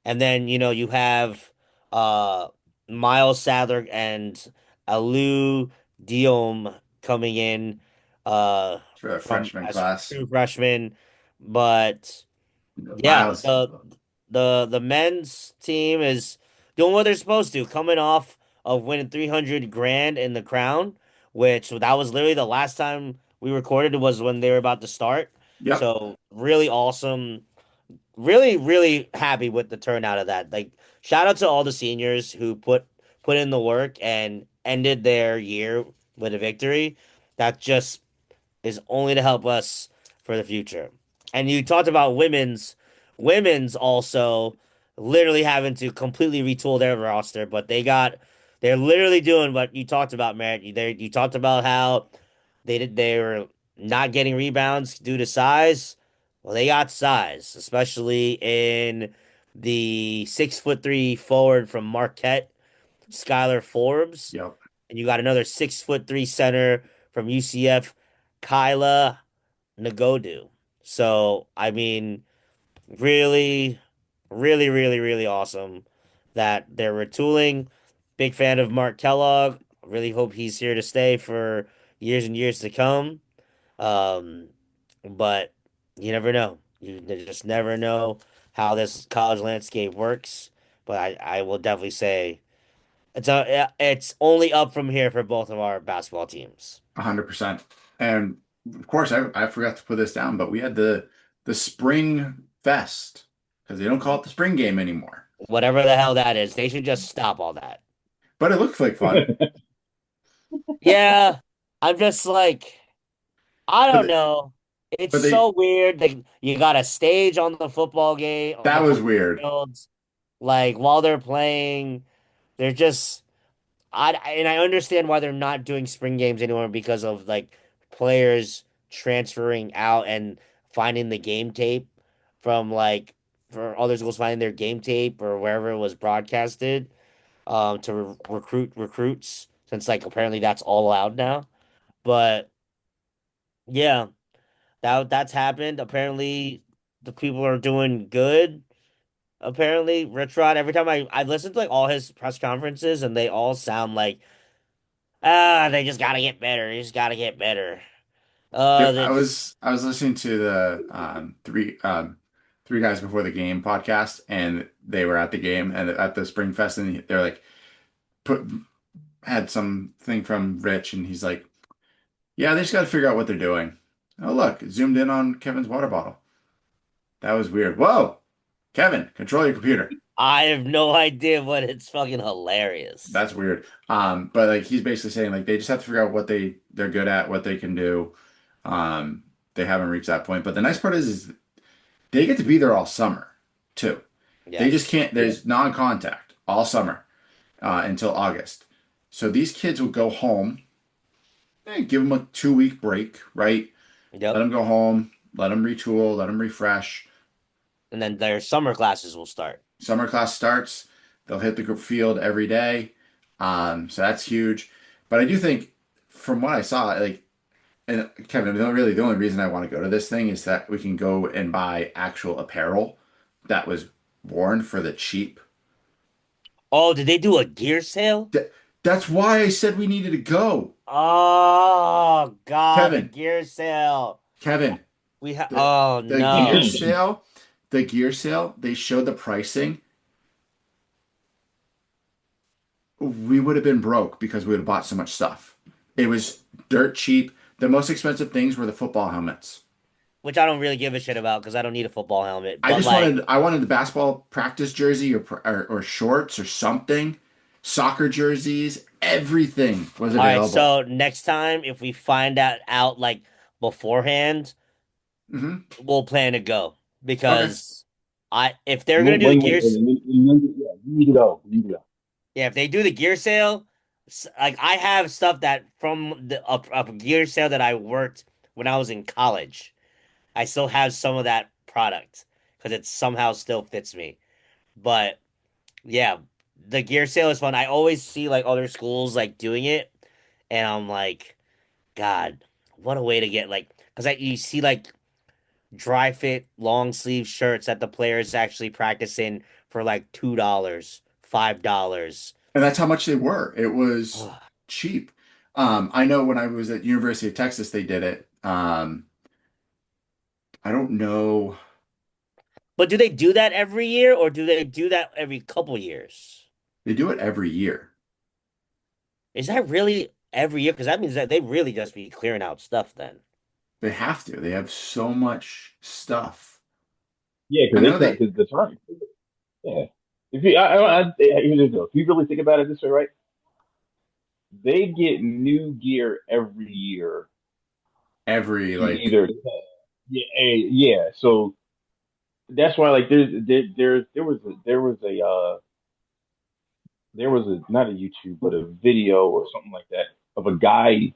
And then, you have uh Miles Sadler and Alou Diom coming in for a from freshman as class. true freshmen. But yeah, Miles, the men's team is doing what they're supposed to, coming off of winning 300 grand in the Crown, which that was literally the last time we recorded was when they were about to start. yep, So really awesome, really, really happy with the turnout of that. Like, shout out to all the seniors who put in the work and ended their year with a victory. That just is only to help us for the future. And you talked about women's also literally having to completely retool their roster, but they're literally doing what you talked about, Merritt. You talked about how they were not getting rebounds due to size. Well, they got size, especially in the 6'3" forward from Marquette, Skylar Forbes, yep, and you got another 6'3" center from UCF, Kyla Nagodu. So, I mean, really, really, really, really awesome that they're retooling. Big fan of Mark Kellogg. Really hope he's here to stay for years and years to come. Um, but you never know. You just never know how this college landscape works. But I will definitely say it's only up from here for both of our basketball teams. 100%. And of course, I forgot to put this down, but we had the spring fest because they don't call it the spring game anymore. Whatever the hell that is, they should just stop all that. But it looked like fun. Yeah, I'm just like, I But don't know. It's but they so weird. Like you got a stage on the football game, on that the was football weird. fields, like while they're playing. They're just and I understand why they're not doing spring games anymore because of like players transferring out and finding the game tape from like for other schools finding their game tape or wherever it was broadcasted to recruit recruits since like apparently that's all allowed now. But yeah, that's happened. Apparently the people are doing good. Apparently, Rich Rod, every time I listen to like all his press conferences and they all sound like they just gotta get better. They just gotta get better. Yeah, They just I was listening to the three guys before the game podcast, and they were at the game and at the Spring Fest, and they're like put had something from Rich, and he's like, "Yeah, they just got to figure out what they're doing." Oh, look, it zoomed in on Kevin's water bottle. That was weird. Whoa, Kevin, control your computer. I have no idea, but it's fucking hilarious. That's weird. But like he's basically saying like they just have to figure out what they're good at, what they can do. Um, they haven't reached that point. But the nice part is they get to be there all summer too. They just Yes. can't. There's non-contact all summer until August. So these kids will go home. Give them a 2 week break, right? Let Yep. them go home. Let them retool. Let them refresh. And then their summer classes will start. Summer class starts. They'll hit the field every day. So that's huge. But I do think, from what I saw, like, and Kevin, the only reason I want to go to this thing is that we can go and buy actual apparel that was worn for the cheap. Oh, did they do a gear sale? Th- that's why I said we needed to go. Oh God, the Kevin, gear sale. Kevin, We have. the Oh the gear no. sale, they showed the pricing. We would have been broke because we would have bought so much stuff. It was dirt cheap. The most expensive things were the football helmets. Which I don't really give a shit about because I don't need a football helmet. But I wanted the basketball practice jersey or shorts or something, soccer jerseys, everything was all right, available. so next time if we find out like beforehand, Hmm. we'll plan to go Okay. because I if they're gonna do the gears, Yeah, you need to go. You need to go. yeah, if they do the gear sale, like I have stuff that from a gear sale that I worked when I was in college. I still have some of that product because it somehow still fits me. But yeah, the gear sale is fun. I always see like other schools like doing it, and I'm like, God, what a way to get like because you see like dry fit long sleeve shirts that the players actually practice in for like $2, $5. And that's how much they were. It was cheap. I know when I was at University of Texas, they did it. I don't know. But do they do that every year or do they do that every couple years? They do it every year. Is that really every year? Because that means that they really just be clearing out stuff then. They have to. They have so much stuff. Yeah, I because know it's not they, because the term. Yeah. If you, here's the deal. If you really think about it this way, right? They get new gear every year every to like either, yeah, yeah. So that's why, like, there was a not a YouTube but a video or something like that of a guy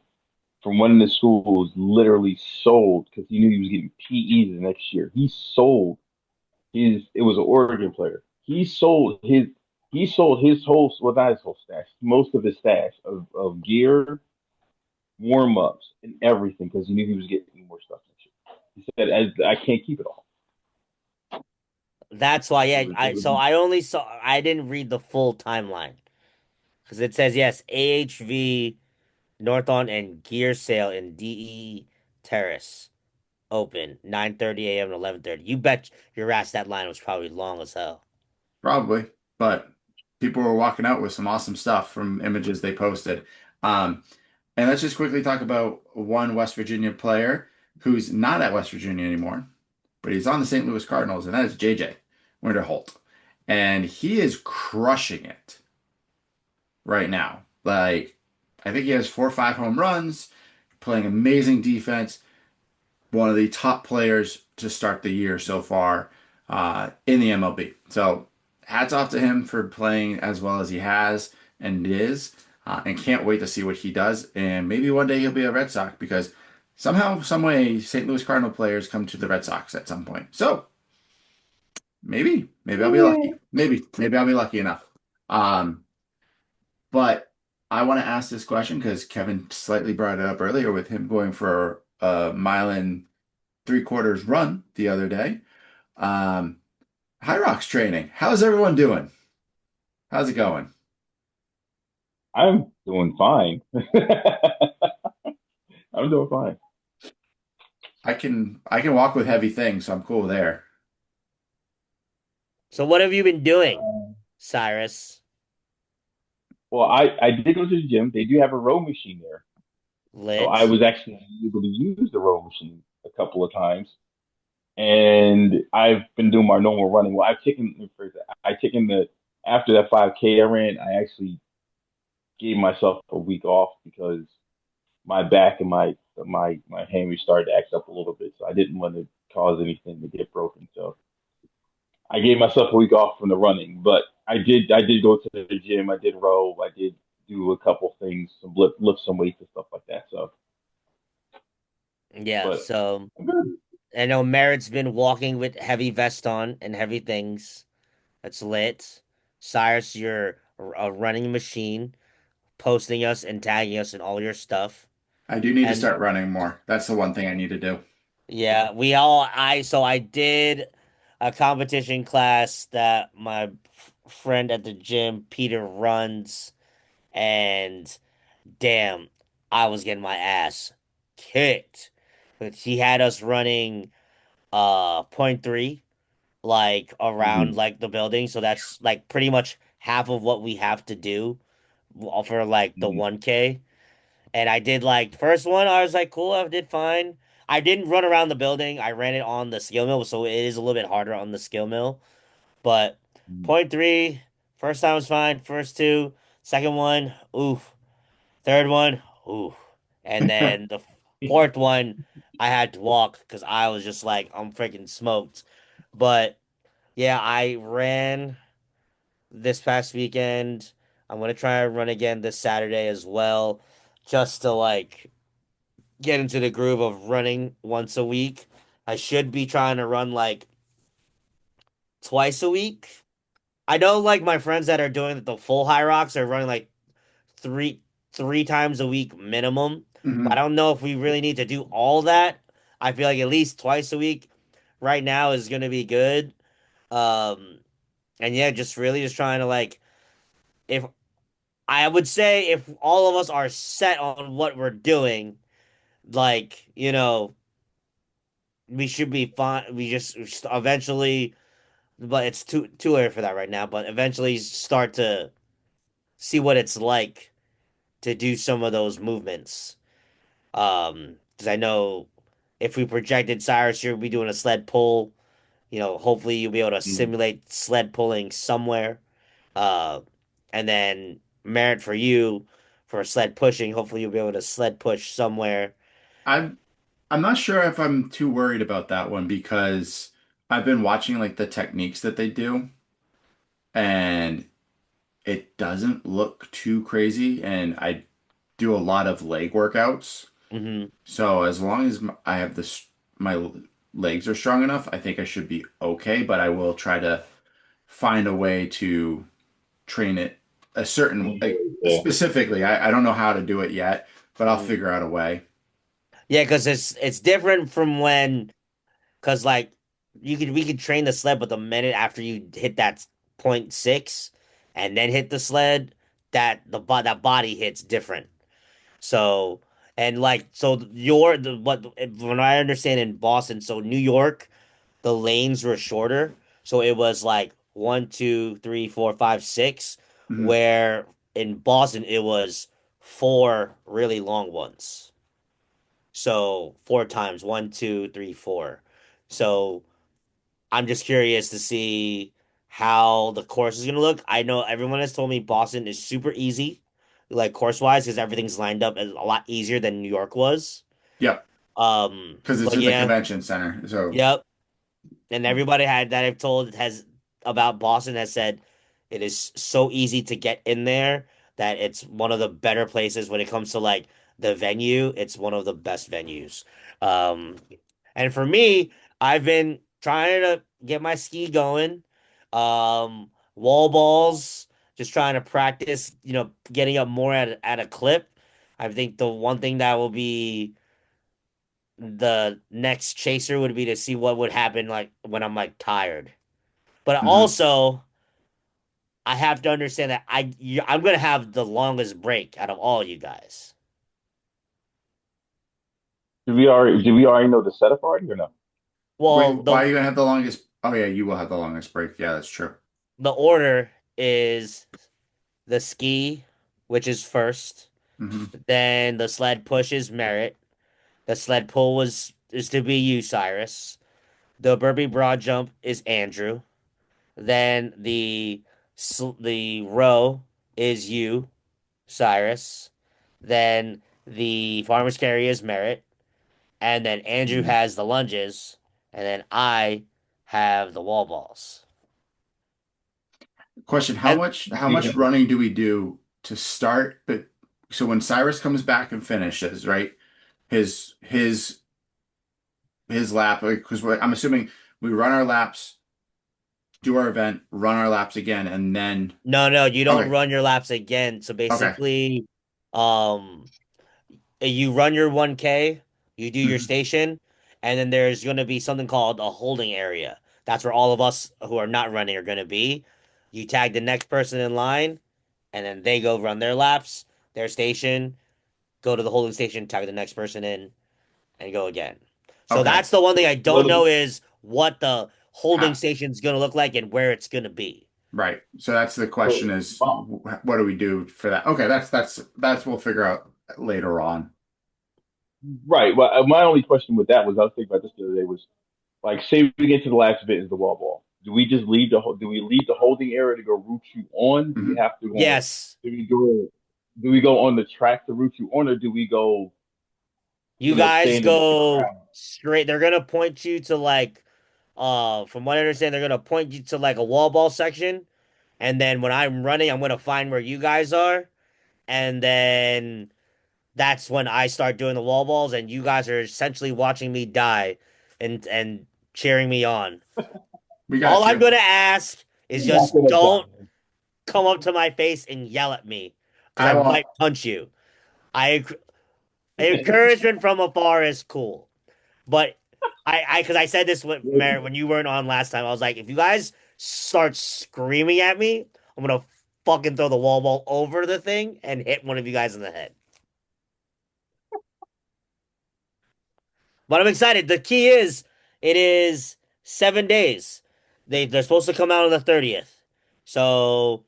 from one of the schools literally sold because he knew he was getting PE the next year. He sold his. It was an Oregon player. He sold his whole, well, not his whole stash, most of his stash of gear, warm ups, and everything because he knew he was getting more stuff next year. He said, I can't keep it all. That's why, It yeah. was, it I was, so I only saw I didn't read the full timeline because it says yes, AHV Northon and gear sale in DE Terrace open 9:30 a.m. to 11:30. You bet your ass that line was probably long as hell. probably, but people were walking out with some awesome stuff from images they posted. Um, and let's just quickly talk about one West Virginia player who's not at West Virginia anymore, but he's on the St. Louis Cardinals, and that is JJ Winterholt. And he is crushing it right now. Like, I think he has 4 or 5 home runs, playing amazing defense, one of the top players to start the year so far in the MLB. So hats off to him for playing as well as he has and is, and can't wait to see what he does. And maybe one day he'll be a Red Sox because somehow, some way, St. Louis Cardinal players come to the Red Sox at some point. So maybe I'll be lucky. Maybe I'll be lucky enough. Um, but I want to ask this question because Kevin slightly brought it up earlier with him going for a 1.75 miles run the other day. Um, High Rocks training. How's everyone doing? How's it going? I'm doing fine. I'm doing fine. I can walk with heavy things, so I'm cool there. So what have you been doing, Cyrus? Well, I did go to the gym. They do have a row machine there. So I Lit. was actually able to use the row machine a couple of times. And I've been doing my normal running. Well, I've taken the, after that 5K I ran, I actually gave myself a week off because my back and my hammy started to act up a little bit. So I didn't want to cause anything to get broken. So I gave myself a week off from the running, but I did go to the gym. I did row. I did do a couple things, some lift some weights and stuff like that. So, Yeah, but so I'm good. I know Merritt's been walking with heavy vest on and heavy things. That's lit. Cyrus, you're a running machine, posting us and tagging us in all your stuff. I do need to And start running more. That's the one thing I need to do. yeah, we all I did a competition class that my friend at the gym, Peter, runs, and damn, I was getting my ass kicked. But he had us running point three like around Mhm. like the building, so that's like pretty much half of what we have to do for like the Mhm. 1K. And I did like first one, I was like, cool, I did fine. I didn't run around the building. I ran it on the skill mill, so it is a little bit harder on the skill mill. But Mhm. point three, first time was fine. First two, second one, oof. Third one, oof. And then the fourth one, I had to walk because I was just like, I'm freaking smoked. But yeah, I ran this past weekend. I'm gonna try and run again this Saturday as well, just to like get into the groove of running once a week. I should be trying to run like twice a week. I know like my friends that are doing the full high rocks are running like three three times a week minimum. But I Hmm. don't know if we really need to do all that. I feel like at least twice a week right now is gonna be good. Um, and yeah, just really just trying to like if I would say if all of us are set on what we're doing, like, we should be fine. We just eventually, but it's too early for that right now, but eventually start to see what it's like to do some of those movements. Because I know if we projected Cyrus, you'll be doing a sled pull. Hopefully you'll be able to simulate sled pulling somewhere. Uh, and then Merritt for you for sled pushing. Hopefully you'll be able to sled push somewhere. I'm I'm not sure if I'm too worried about that one because I've been watching like the techniques that they do, and it doesn't look too crazy, and I do a lot of leg workouts. Hmm. So as long as I have this, my legs are strong enough, I think I should be okay, but I will try to find a way to train it a certain, like Yeah. specifically. I don't know how to do it yet, but I'll Hmm. figure out a way. Yeah, because it's different from when, because like we could train the sled, but the minute after you hit that point six and then hit the sled, that body hits different. So and like so your the what when I understand in Boston, so New York, the lanes were shorter, so it was like one, two, three, four, five, six, Mhm. where in Boston it was four really long ones. So four times one, two, three, four. So I'm just curious to see how the course is gonna look. I know everyone has told me Boston is super easy, like course wise, because everything's lined up a lot easier than New York was. Yep, because it's But in the yeah, convention center. So, yep. And everybody had that I've told has about Boston has said it is so easy to get in there that it's one of the better places when it comes to like the venue. It's one of the best venues. Um, and for me, I've been trying to get my ski going. Wall balls, just trying to practice, getting up more at a clip. I think the one thing that will be the next chaser would be to see what would happen like when I'm like tired. But mhm. also, I have to understand that I'm gonna have the longest break out of all you guys. Did we already know the setup already or no? Well, Wait, why are you gonna have the longest? Oh yeah, you will have the longest break. Yeah, that's true. the order is the ski, which is first, Hmm. then the sled push is Merritt, the sled pull is to be you, Cyrus. The burpee broad jump is Andrew. Then the row is you, Cyrus. Then the farmer's carry is Merritt. And then Andrew has the lunges. And then I have the wall balls. Question: How And much running do we do to start? But so when Cyrus comes back and finishes, right? His his lap, because I'm assuming we run our laps, do our event, run our laps again, and then no, you don't okay, run your laps again. So okay, basically, um, you run your 1K, you do your hmm, station, and then there's going to be something called a holding area. That's where all of us who are not running are going to be. You tag the next person in line, and then they go run their laps, their station, go to the holding station, tag the next person in, and go again. So okay. that's the one thing I don't Well, know is what the holding How, station's going to look like and where it's going to be. right. So that's the question: is what do we do for that? Okay, that's we'll figure out later on. right. Well, my only question with that was I was thinking about this the other day was like, say we get to the last bit is the wall ball. Do we leave the holding area to go route you on? Do we Hmm. have to go? Yes, Do we go? Do we go on the track to route you on, or do we go? you guys Stand in the go crowd. straight. They're going to point you to like, from what I understand, they're going to point you to like a wall ball section. And then when I'm running, I'm going to find where you guys are. And then that's when I start doing the wall balls, and you guys are essentially watching me die and cheering me on. We All got I'm you. gonna ask is You're not just gonna don't die. come up to my face and yell at me because I I want. might punch you. I encouragement from afar is cool, but because I said this with Listen, Merritt when you weren't on last time. I was like, if you guys start screaming at me, I'm gonna fucking throw the wall ball over the thing and hit one of you guys in the head. But I'm excited. The key is it is 7 days. They're supposed to come out on the 30th. So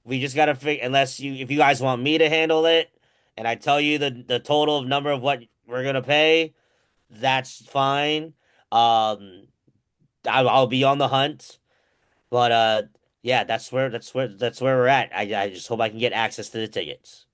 we just gotta figure unless you if you guys want me to handle it and I tell you the total of number of what we're gonna pay, that's fine. Um I'll be on the hunt. But yeah, that's where we're at. I just hope I can get access to the tickets.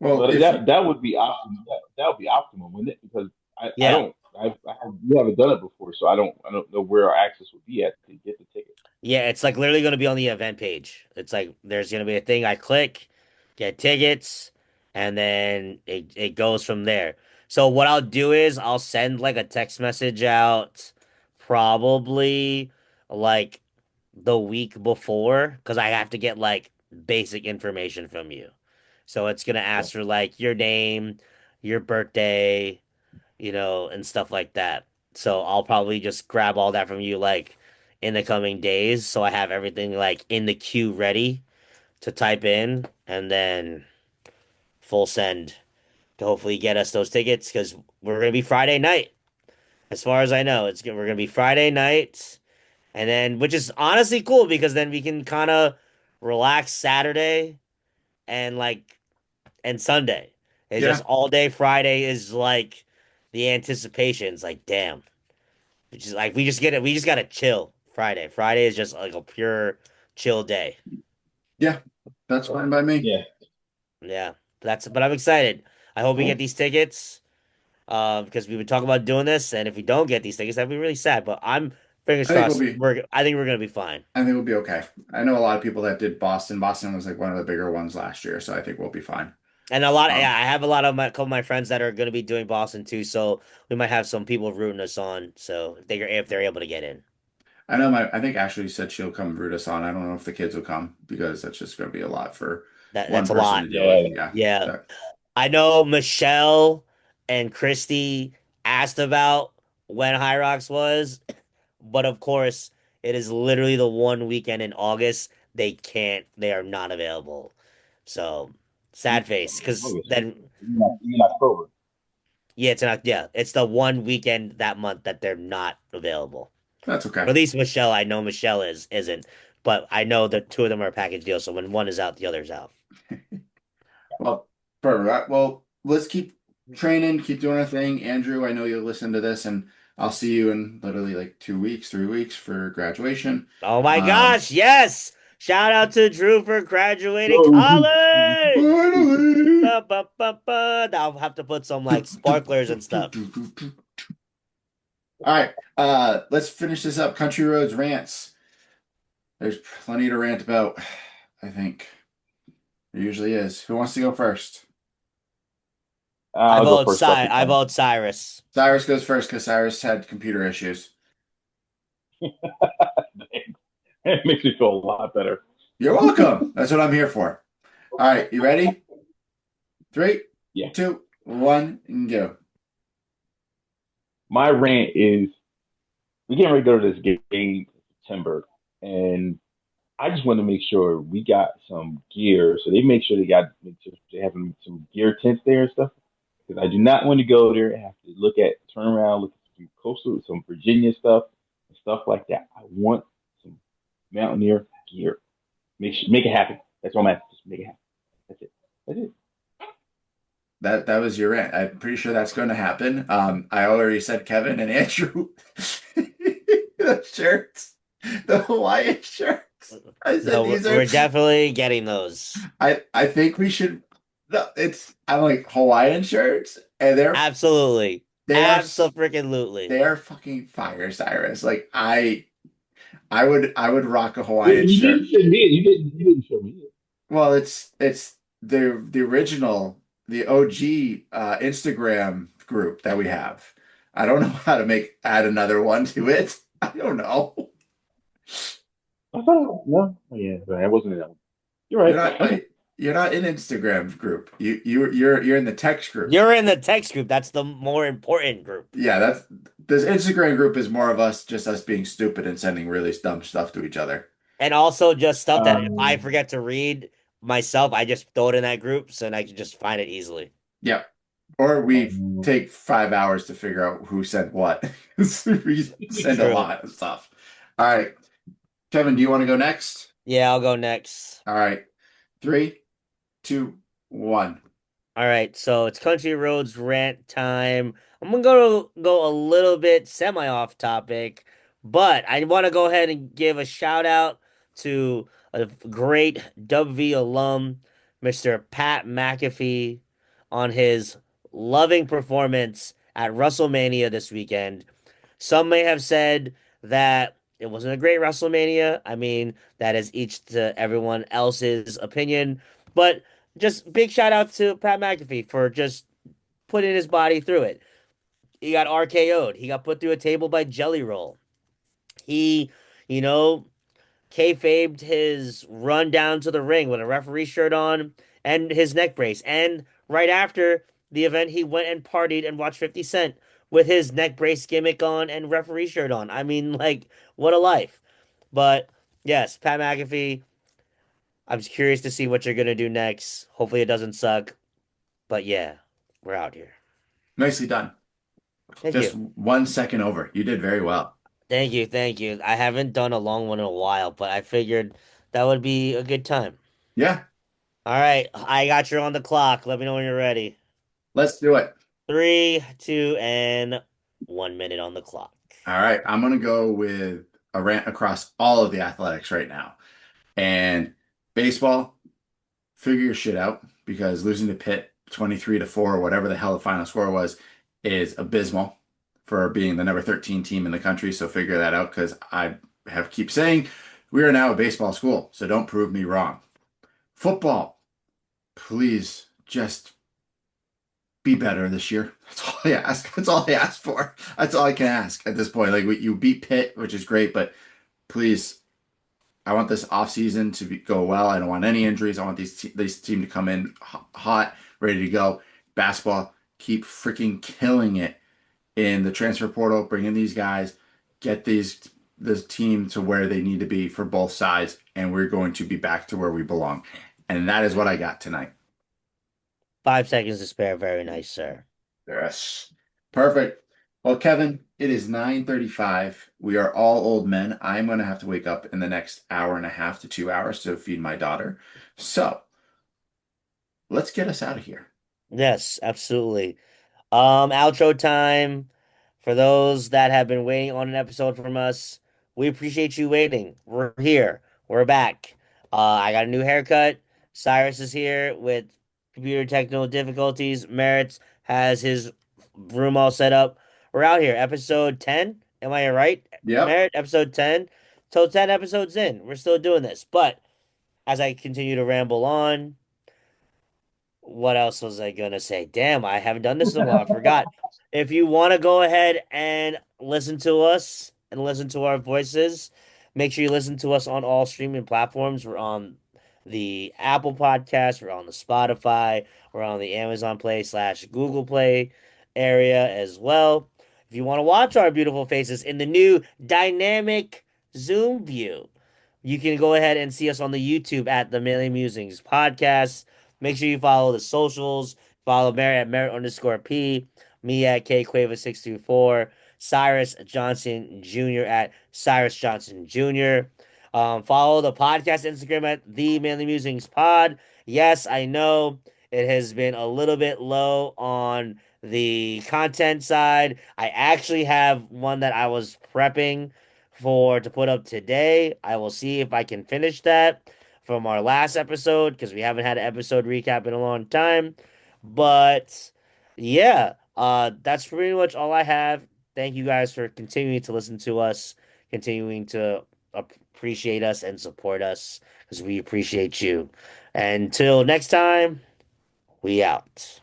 Well, but if that would be optimum. That would be optimum, wouldn't it? Because I Yeah. don't we haven't done it before, so I don't know where our access would be at to get the ticket. Yeah, it's like literally going to be on the event page. It's like there's going to be a thing I click, get tickets, and then it goes from there. So what I'll do is I'll send like a text message out probably like the week before because I have to get like basic information from you. So it's going to Okay. ask for like your name, your birthday, and stuff like that. So I'll probably just grab all that from you like in the coming days so I have everything like in the queue ready to type in and then full send to hopefully get us those tickets because we're gonna be Friday night. As far as I know, we're gonna be Friday night and then which is honestly cool because then we can kind of relax Saturday and and Sunday. It's just yeah, all day Friday is like the anticipation. It's like, damn. Which is like we just gotta chill Friday. Friday is just like a pure chill day. yeah, that's fine by me. Yeah. Yeah. But I'm excited. I hope we get Cool. these tickets. Because we've been talking about doing this, and if we don't get these tickets, that'd be really sad. But I'm fingers I think we'll crossed. be. I think we're gonna be fine. I think we'll be okay. I know a lot of people that did Boston. Boston was like one of the bigger ones last year, so I think we'll be fine. And yeah, Um, I have a couple of my friends that are gonna be doing Boston too, so we might have some people rooting us on. So if they're able to get in, I know I think Ashley said she'll come root us on. I don't know if the kids will come because that's just going to be a lot for one that's a person lot. to deal with. Yeah. Yeah. Yeah. That, I know Michelle and Christy asked about when High Rocks was, but of course, it is literally the one weekend in August. They are not available. So sad face, because August. then, You mean October. yeah, it's the one weekend that month that they're not available. that's Or okay. at least Michelle, I know Michelle isn't, but I know the two of them are a package deal. So when one is out, the other's out. Well, perfect. Well, let's keep training, keep doing our thing. Andrew, I know you'll listen to this, and I'll see you in literally like 2 weeks, 3 weeks for graduation. Oh my Um, gosh, yes! Shout out to Drew for graduating Whoa. college! finally. Ba, ba, ba, ba. I'll have to put some like sparklers and stuff. All right, let's finish this up. Country Roads rants. There's plenty to rant about, I think. There usually is. Who wants to go first? I'll go first. So I can I count. vote Cyrus. Cyrus goes first because Cyrus had computer issues. It makes me feel a lot better. You're welcome. That's what I'm here for. All right, you ready? Three, Yeah. 2, 1, and go. My rant is we getting ready to go to this game in September, and I just want to make sure we got some gear. So they make sure they have some gear tents there and stuff. Because I do not want to go there and have to turn around, look at some coastal, some Virginia stuff and stuff like that. I want some Mountaineer gear. Make it happen. That's all I'm asking. Just make it happen. That's it. That's it. That was your rant. I'm pretty sure that's going to happen. I already said Kevin and Andrew. The shirts, the Hawaiian shirts. I said No, these are. we're definitely getting those. I think we should. No, it's. I'm like Hawaiian shirts, and Absolutely. they are Absolutely. they are fucking fire, Cyrus. Like I would rock a Hawaiian You shirt. didn't show me it. You didn't show me it. Well, it's the original the OG Instagram group that we have. I don't know how to make add another one to it. I don't know. I thought no, oh, yeah, right, I wasn't in that one. You're You're right. not Okay. you're not in Instagram group. You're in the text group. You're in the text group. That's the more important group. Yeah, that's this Instagram group is more of us just us being stupid and sending really dumb stuff to each other. And also just stuff that if I Um, forget to read myself, I just throw it in that group so I can just find it easily. Yeah. Or we um, take 5 hours to figure out who sent what. We send a True. lot of stuff. All right. Kevin, do you want to go next? Yeah, I'll go next. All right. Three, two, one. All right, so it's Country Roads rant time. I'm gonna go a little bit semi off topic, but I want to go ahead and give a shout out to a great WV alum, Mr. Pat McAfee, on his loving performance at WrestleMania this weekend. Some may have said that it wasn't a great WrestleMania. I mean, that is each to everyone else's opinion. But just big shout out to Pat McAfee for just putting his body through it. He got RKO'd. He got put through a table by Jelly Roll. He, you know, kayfabed his run down to the ring with a referee shirt on and his neck brace. And right after the event, he went and partied and watched 50 Cent with his neck brace gimmick on and referee shirt on. I mean, like, what a life. But yes, Pat McAfee, I'm just curious to see what you're going to do next. Hopefully it doesn't suck. But yeah, we're out here. Nicely done. Thank Just you. 1 second over. You did very well. Thank you. Thank you. I haven't done a long one in a while, but I figured that would be a good time. Yeah, All right, I got you on the clock. Let me know when you're ready. let's do it. Three, two, and 1 minute on the clock. All right. I'm going to go with a rant across all of the athletics right now. And baseball, figure your shit out because losing to Pitt 23-4 or whatever the hell the final score was is abysmal for being the number 13 team in the country. So figure that out because I have keep saying we are now a baseball school. So don't prove me wrong. Football, please just be better this year. That's all I ask. That's all I ask for. That's all I can ask at this point. Like you beat Pitt, which is great, but please, I want this offseason to go well. I don't want any injuries. I want these team to come in hot, ready to go. Basketball, keep freaking killing it in the transfer portal. Bring in these guys, get this team to where they need to be for both sides, and we're going to be back to where we belong. And that is what I got tonight. 5 seconds to spare. Very nice, sir. Yes. Perfect. Well, Kevin, it is 9:35. We are all old men. I'm going to have to wake up in the next hour and a half to 2 hours to feed my daughter. So let's get us out of here. Yes, absolutely. Outro time. For those that have been waiting on an episode from us, we appreciate you waiting. We're here. We're back. I got a new haircut. Cyrus is here with computer technical difficulties. Merritt has his room all set up. We're out here. Episode 10. Am I right? Yep. Merritt, episode 10. So 10 episodes in. We're still doing this. But as I continue to ramble on, what else was I gonna say? Damn, I haven't done this in a while. I forgot. If you want to go ahead and listen to us and listen to our voices, make sure you listen to us on all streaming platforms. We're on the Apple Podcast, we're on the Spotify, we're on the Amazon Play slash Google Play area as well. If you want to watch our beautiful faces in the new dynamic Zoom view, you can go ahead and see us on the YouTube at the Mainly Musings Podcast. Make sure you follow the socials. Follow Mary at Merritt underscore P, me at KQuava624, Cyrus Johnson Jr. at Cyrus Johnson Jr. Follow the podcast Instagram at The Manly Musings Pod. Yes, I know it has been a little bit low on the content side. I actually have one that I was prepping for to put up today. I will see if I can finish that from our last episode because we haven't had an episode recap in a long time. But yeah, that's pretty much all I have. Thank you guys for continuing to listen to us, continuing to appreciate us and support us because we appreciate you. Until next time, We out.